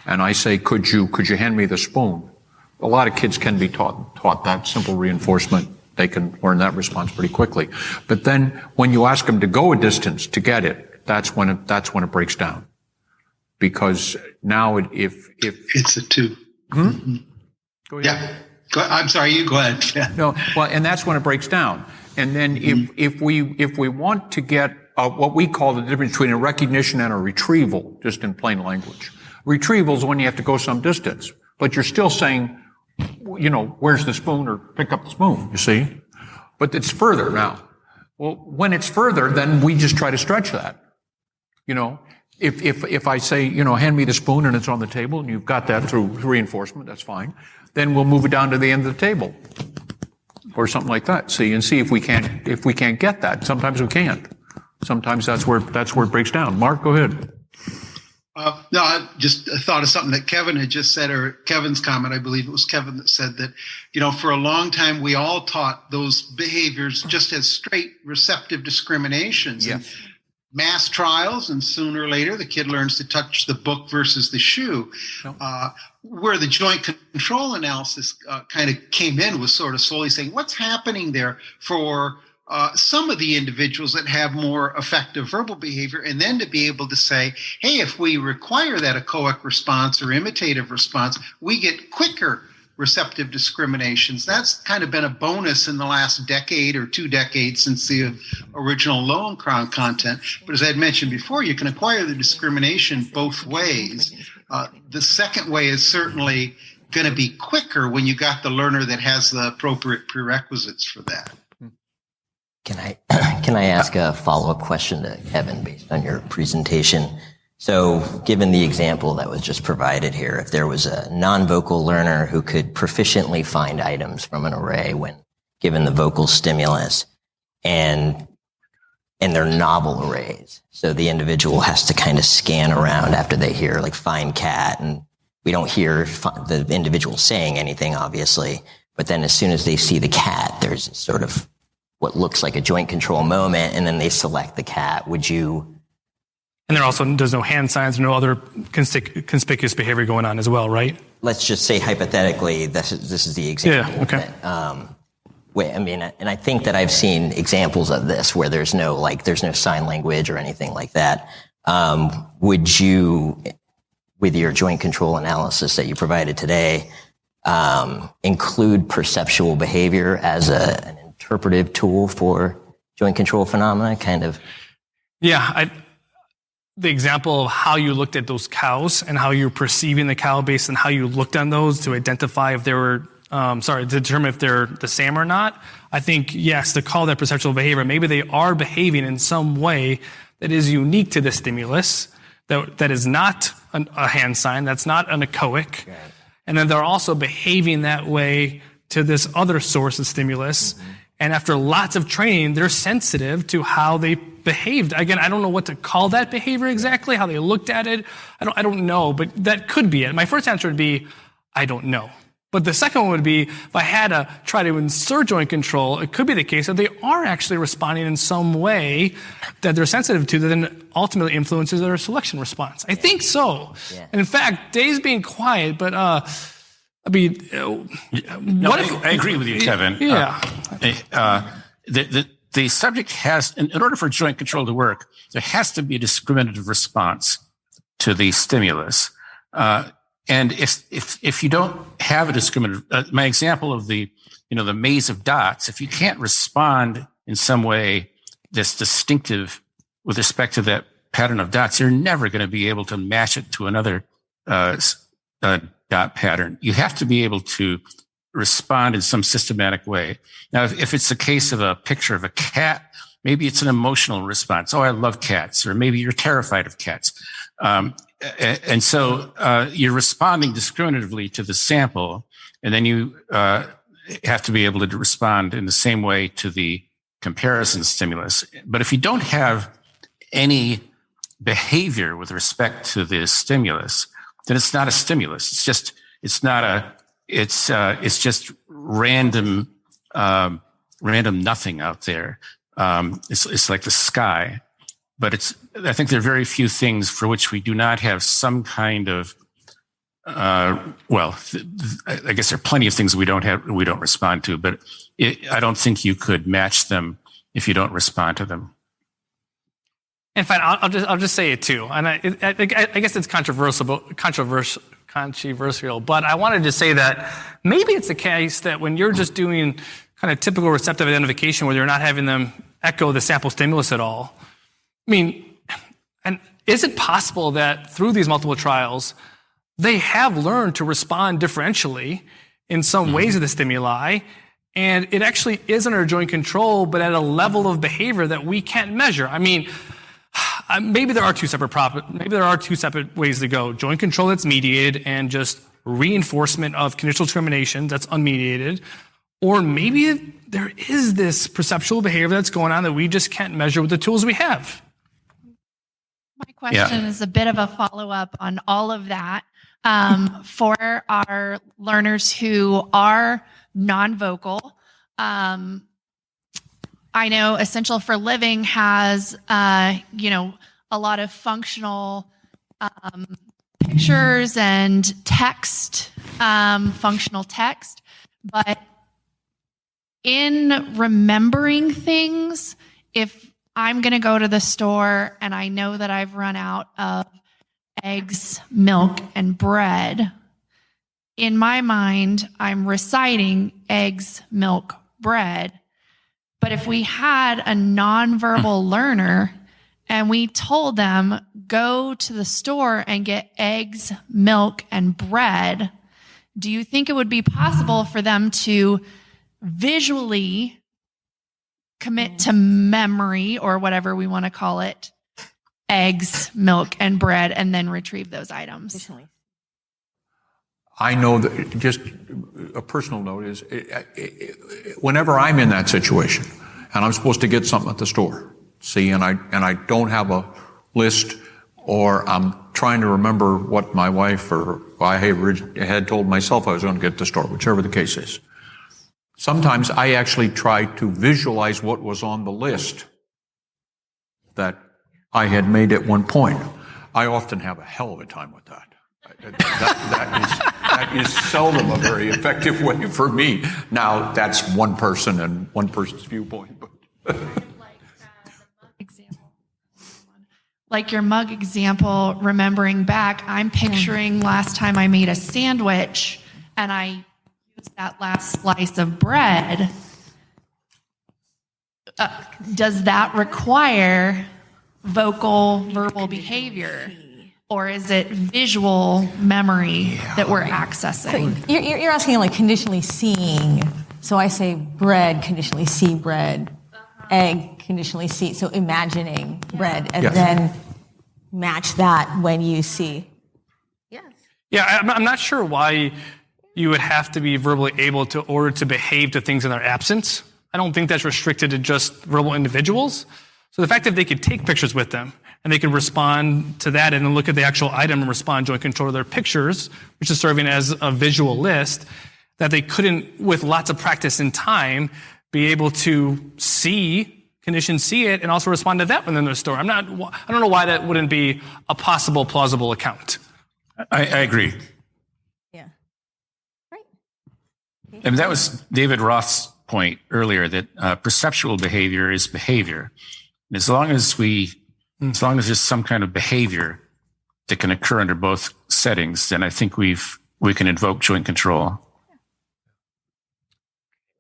and I say, could you hand me the spoon? A lot of kids can be taught that simple reinforcement. They can learn that response pretty quickly. But then when you ask them to go a distance to get it, that's when it breaks down. Because now if it's a two. Hmm? Go ahead. Yeah. I'm sorry, you go ahead. Yeah. No, well, and that's when it breaks down. And then if we want to get what we call the difference between a recognition and a retrieval, just in plain language. Retrieval is when you have to go some distance, but you're still saying, where's the spoon, or pick up the spoon, you see? But it's further now. Well, when it's further, then we just try to stretch that. If I say, hand me the spoon and it's on the table and you've got that through reinforcement, that's fine. Then we'll move it down to the end of the table or something like that. See if we can't get that. Sometimes we can't. Sometimes that's where it breaks down. Mark, go ahead. No, I just thought of something that Kevin had just said, or Kevin's comment. I believe it was Kevin that said that, for a long time, we all taught those behaviors just as straight receptive discriminations. Yes. And mass trials, and sooner or later, the kid learns to touch the book versus the shoe. Where the joint control analysis kind of came in was sort of slowly saying, what's happening there for some of the individuals that have more effective verbal behavior, and then to be able to say, hey, if we require that echoic response or imitative response, we get quicker receptive discriminations. That's kind of been a bonus in the last decade or 2 decades since the original low and crown content. But as I had mentioned before, you can acquire the discrimination both ways. The second way is certainly going to be quicker when you got the learner that has the appropriate prerequisites for that. Can I ask a follow-up question to Kevin based on your presentation? So given the example that was just provided here, if there was a non-vocal learner who could proficiently find items from an array when given the vocal stimulus, and they're novel arrays, so the individual has to kind of scan around after they hear like find cat, and we don't hear the individual saying anything, obviously, but then as soon as they see the cat, there's sort of what looks like a joint control moment, and then they select the cat. And there's no hand signs, no other conspicuous behavior going on as well, right? Let's just say hypothetically, this is the example. Yeah, okay. And I think that I've seen examples of this where there's no sign language or anything like that. Would you, with your joint control analysis that you provided today, include perceptual behavior as an interpretive tool for joint control phenomena, kind of? Yeah, the example of how you looked at those cows and how you're perceiving the cow based on how you looked on those to identify if they were, to determine if they're the same or not. I think, yes, to call that perceptual behavior, maybe they are behaving in some way that is unique to the stimulus, that is not a hand sign, that's not an echoic. Right. And then they're also behaving that way to this other source of stimulus. Mm-hmm. And after lots of training, they're sensitive to how they behaved. Again, I don't know what to call that behavior exactly, how they looked at it. I don't know, but that could be it. My first answer would be, I don't know. But the second one would be, if I had to try to insert joint control, it could be the case that they are actually responding in some way that they're sensitive to that then ultimately influences their selection response. I think so. Yeah. And in fact, Dave's being quiet, but I agree with you, Kevin. Yeah. The subject has, in order for joint control to work, there has to be a discriminative response to the stimulus. And if you don't have a discriminative, my example of the maze of dots, if you can't respond in some way that's distinctive with respect to that pattern of dots, you're never going to be able to match it to another dot pattern. You have to be able to respond in some systematic way. Now, if it's a case of a picture of a cat, maybe it's an emotional response. Oh, I love cats. Or maybe you're terrified of cats. And so you're responding discriminatively to the sample, and then you have to be able to respond in the same way to the comparison stimulus. But if you don't have any behavior with respect to the stimulus, then it's not a stimulus. It's just random nothing out there. It's like the sky. But I think there are very few things for which we do not have some kind of Well, I guess there are plenty of things we don't respond to, but I don't think you could match them if you don't respond to them. And fine, I'll just say it too. And I guess it's controversial, but I wanted to say that maybe it's the case that when you're just doing kind of typical receptive identification where you're not having them echo the sample stimulus at all. I mean, and is it possible that through these multiple trials, they have learned to respond differentially in some ways of the stimuli, and it actually is under joint control, but at a level of behavior that we can't measure? I mean, maybe there are two separate ways to go. Joint control that's mediated and just reinforcement of conditional determination that's unmediated. Or maybe there is this perceptual behavior that's going on that we just can't measure with the tools we have. My question is a bit of a follow-up on all of that. For our learners who are non-vocal, I know Essential for Living has, a lot of functional pictures and text, functional text, but in remembering things, if I'm going to go to the store and I know that I've run out of eggs, milk, and bread, in my mind, I'm reciting eggs, milk, bread. But if we had a nonverbal learner and we told them, go to the store and get eggs, milk, and bread, do you think it would be possible for them to visually commit to memory, or whatever we want to call it, eggs, milk, and bread, and then retrieve those items? I know that, just a personal note is, whenever I'm in that situation and I'm supposed to get something at the store, and I don't have a list, or I'm trying to remember what my wife or I had told myself I was going to get at the store, whichever the case is. Sometimes I actually try to visualize what was on the list that I had made at one point. I often have a hell of a time with that. That is seldom a very effective way for me. Now, that's one person and one person's viewpoint. But Like your mug example, remembering back, I'm picturing last time I made a sandwich and I used that last slice of bread. Does that require verbal behavior? Or is it visual memory that we're accessing? So you're asking like conditionally seeing. So I say bread, conditionally see bread. Egg, conditionally see. So imagining bread and then match that when you see. Yeah, I'm not sure why you would have to be verbally able to order to behave to things in their absence. I don't think that's restricted to just verbal individuals. So the fact that they could take pictures with them and they could respond to that and then look at the actual item and respond joint control to their pictures, which is serving as a visual list, that they couldn't, with lots of practice and time, be able to condition see it, and also respond to that within the store. I don't know why that wouldn't be a possible, plausible account. I agree. Yeah. Right. And that was David Roth's point earlier, that perceptual behavior is behavior. And as long as there's some kind of behavior that can occur under both settings, then I think we can invoke joint control.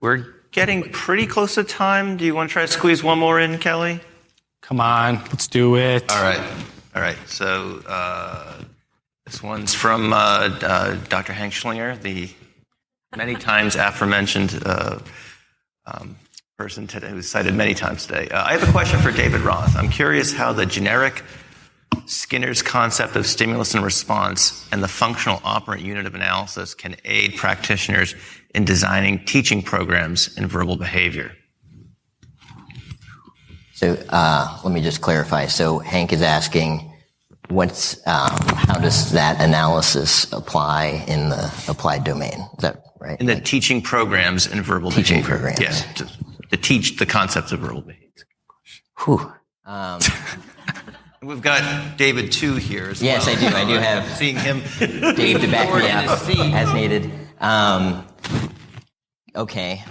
We're getting pretty close to time. Do you want to try to squeeze one more in, Kelly? Come on, let's do it. All right. So this one's from Dr. Hank Schlinger, the many times aforementioned person today who's cited many times today. I have a question for David Roth. I'm curious how the generic Skinner's concept of stimulus and response and the functional operant unit of analysis can aid practitioners in designing teaching programs in verbal behavior. So let me just clarify. So Hank is asking, how does that analysis apply in the applied domain? Is that right? In the teaching programs in verbal teaching behavior. Programs. Yes, to teach the concepts of verbal behavior. Whew. We've got David too here as yes, well. Yes, I do. I do have seeing him. Dave to back me up as needed. Okay.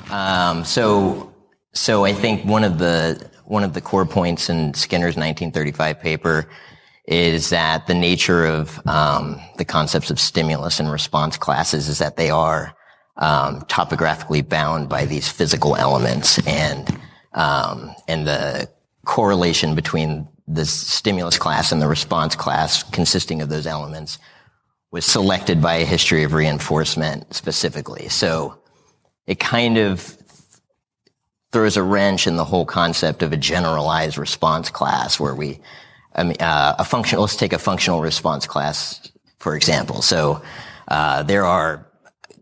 So I think one of the core points in Skinner's 1935 paper is that the nature of the concepts of stimulus and response classes is that they are topographically bound by these physical elements, and the correlation between the stimulus class and the response class consisting of those elements was selected by a history of reinforcement specifically. So it kind of throws a wrench in the whole concept of a generalized response class where let's take a functional response class, for example. So, there are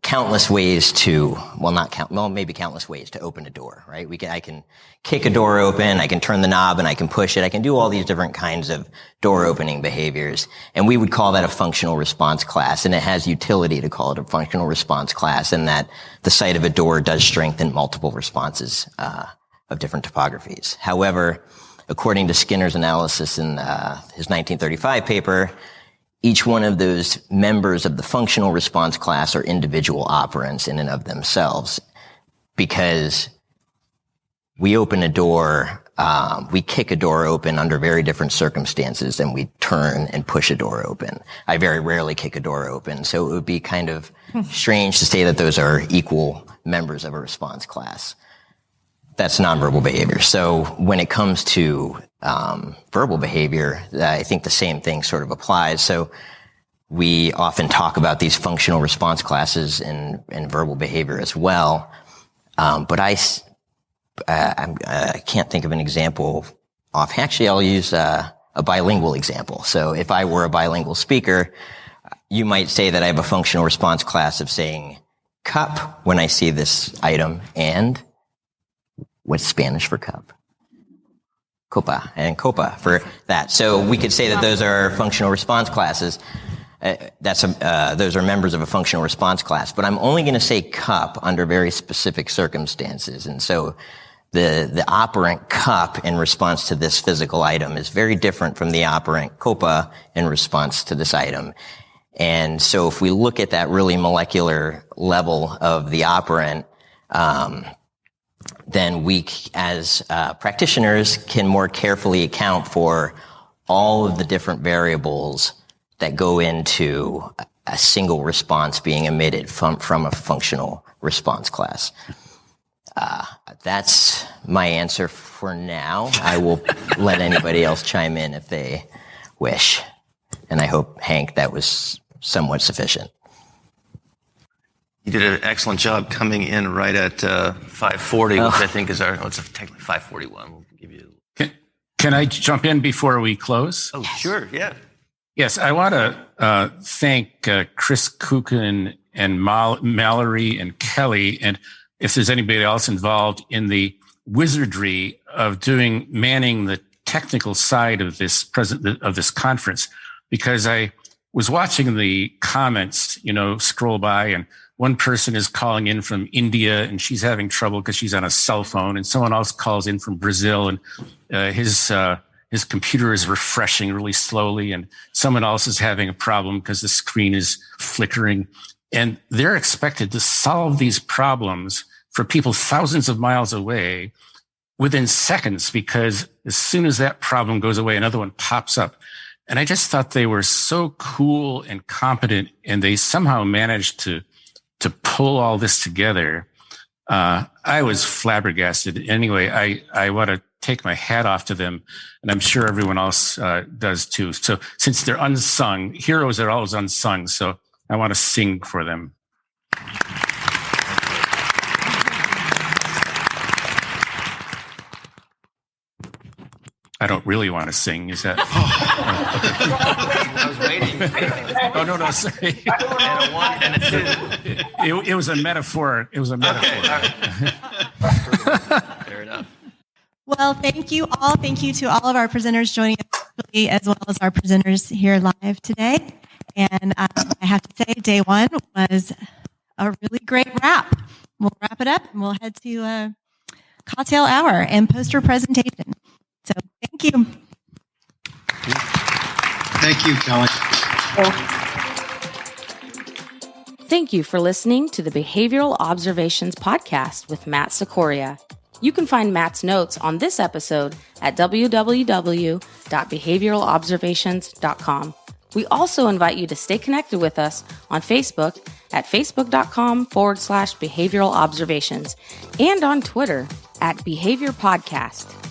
countless ways maybe countless ways to open a door, right? I can kick a door open, I can turn the knob and I can push it. I can do all these different kinds of door opening behaviors. And we would call that a functional response class. And it has utility to call it a functional response class, and that the sight of a door does strengthen multiple responses, of different topographies. However, according to Skinner's analysis in his 1935 paper, each one of those members of the functional response class are individual operants in and of themselves, because we open a door, we kick a door open under very different circumstances than we turn and push a door open. I very rarely kick a door open, so it would be kind of strange to say that those are equal members of a response class. That's nonverbal behavior. So when it comes to verbal behavior, I think the same thing sort of applies. So we often talk about these functional response classes in verbal behavior as well. But I can't think of an example off. Actually, I'll use a bilingual example. So if I were a bilingual speaker, you might say that I have a functional response class of saying cup when I see this item, and what's Spanish for cup? Copa, and copa for that. So we could say that those are functional response classes. Those are members of a functional response class, but I'm only going to say cup under very specific circumstances. And so the operant cup in response to this physical item is very different from the operant copa in response to this item. And so if we look at that really molecular level of the operant, then we, as practitioners, can more carefully account for all of the different variables that go into a single response being emitted from a functional response class. That's my answer for now. I will let anybody else chime in if they wish. And I hope, Hank, that was somewhat sufficient. You did an excellent job coming in right at 5:40, which I think is it's technically 5:41. We'll give you. Can I jump in before we close? Oh, sure, yeah. Yes, I want to thank Chris Kukin and Mallory and Kelly, and if there's anybody else involved in the wizardry of manning the technical side of this conference, because I was watching the comments, scroll by, and one person is calling in from India and she's having trouble because she's on a cell phone, and someone else calls in from Brazil and his computer is refreshing really slowly, and someone else is having a problem because the screen is flickering. And they're expected to solve these problems for people thousands of miles away within seconds, because as soon as that problem goes away, another one pops up. And I just thought they were so cool and competent, and they somehow managed to pull all this together. I was flabbergasted. Anyway, I want to take my hat off to them, and I'm sure everyone else does too. So since they're unsung, heroes are always unsung, so I want to sing for them. I don't really want to sing. Is that? I was waiting. Oh, no, sorry. And a one and a two. It was a metaphor. It was a metaphor. Okay. Fair enough. Well, thank you all. Thank you to all of our presenters joining us virtually, as well as our presenters here live today. And I have to say, day one was a really great wrap. We'll wrap it up and we'll head to cocktail hour and poster presentation. So thank you. Thank you, Kelly. Thank you for listening to the Behavioral Observations Podcast with Matt Sikoria. You can find Matt's notes on this episode at www.behavioralobservations.com. We also invite you to stay connected with us on Facebook at facebook.com/behavioral observations and on Twitter at Behavior Podcast.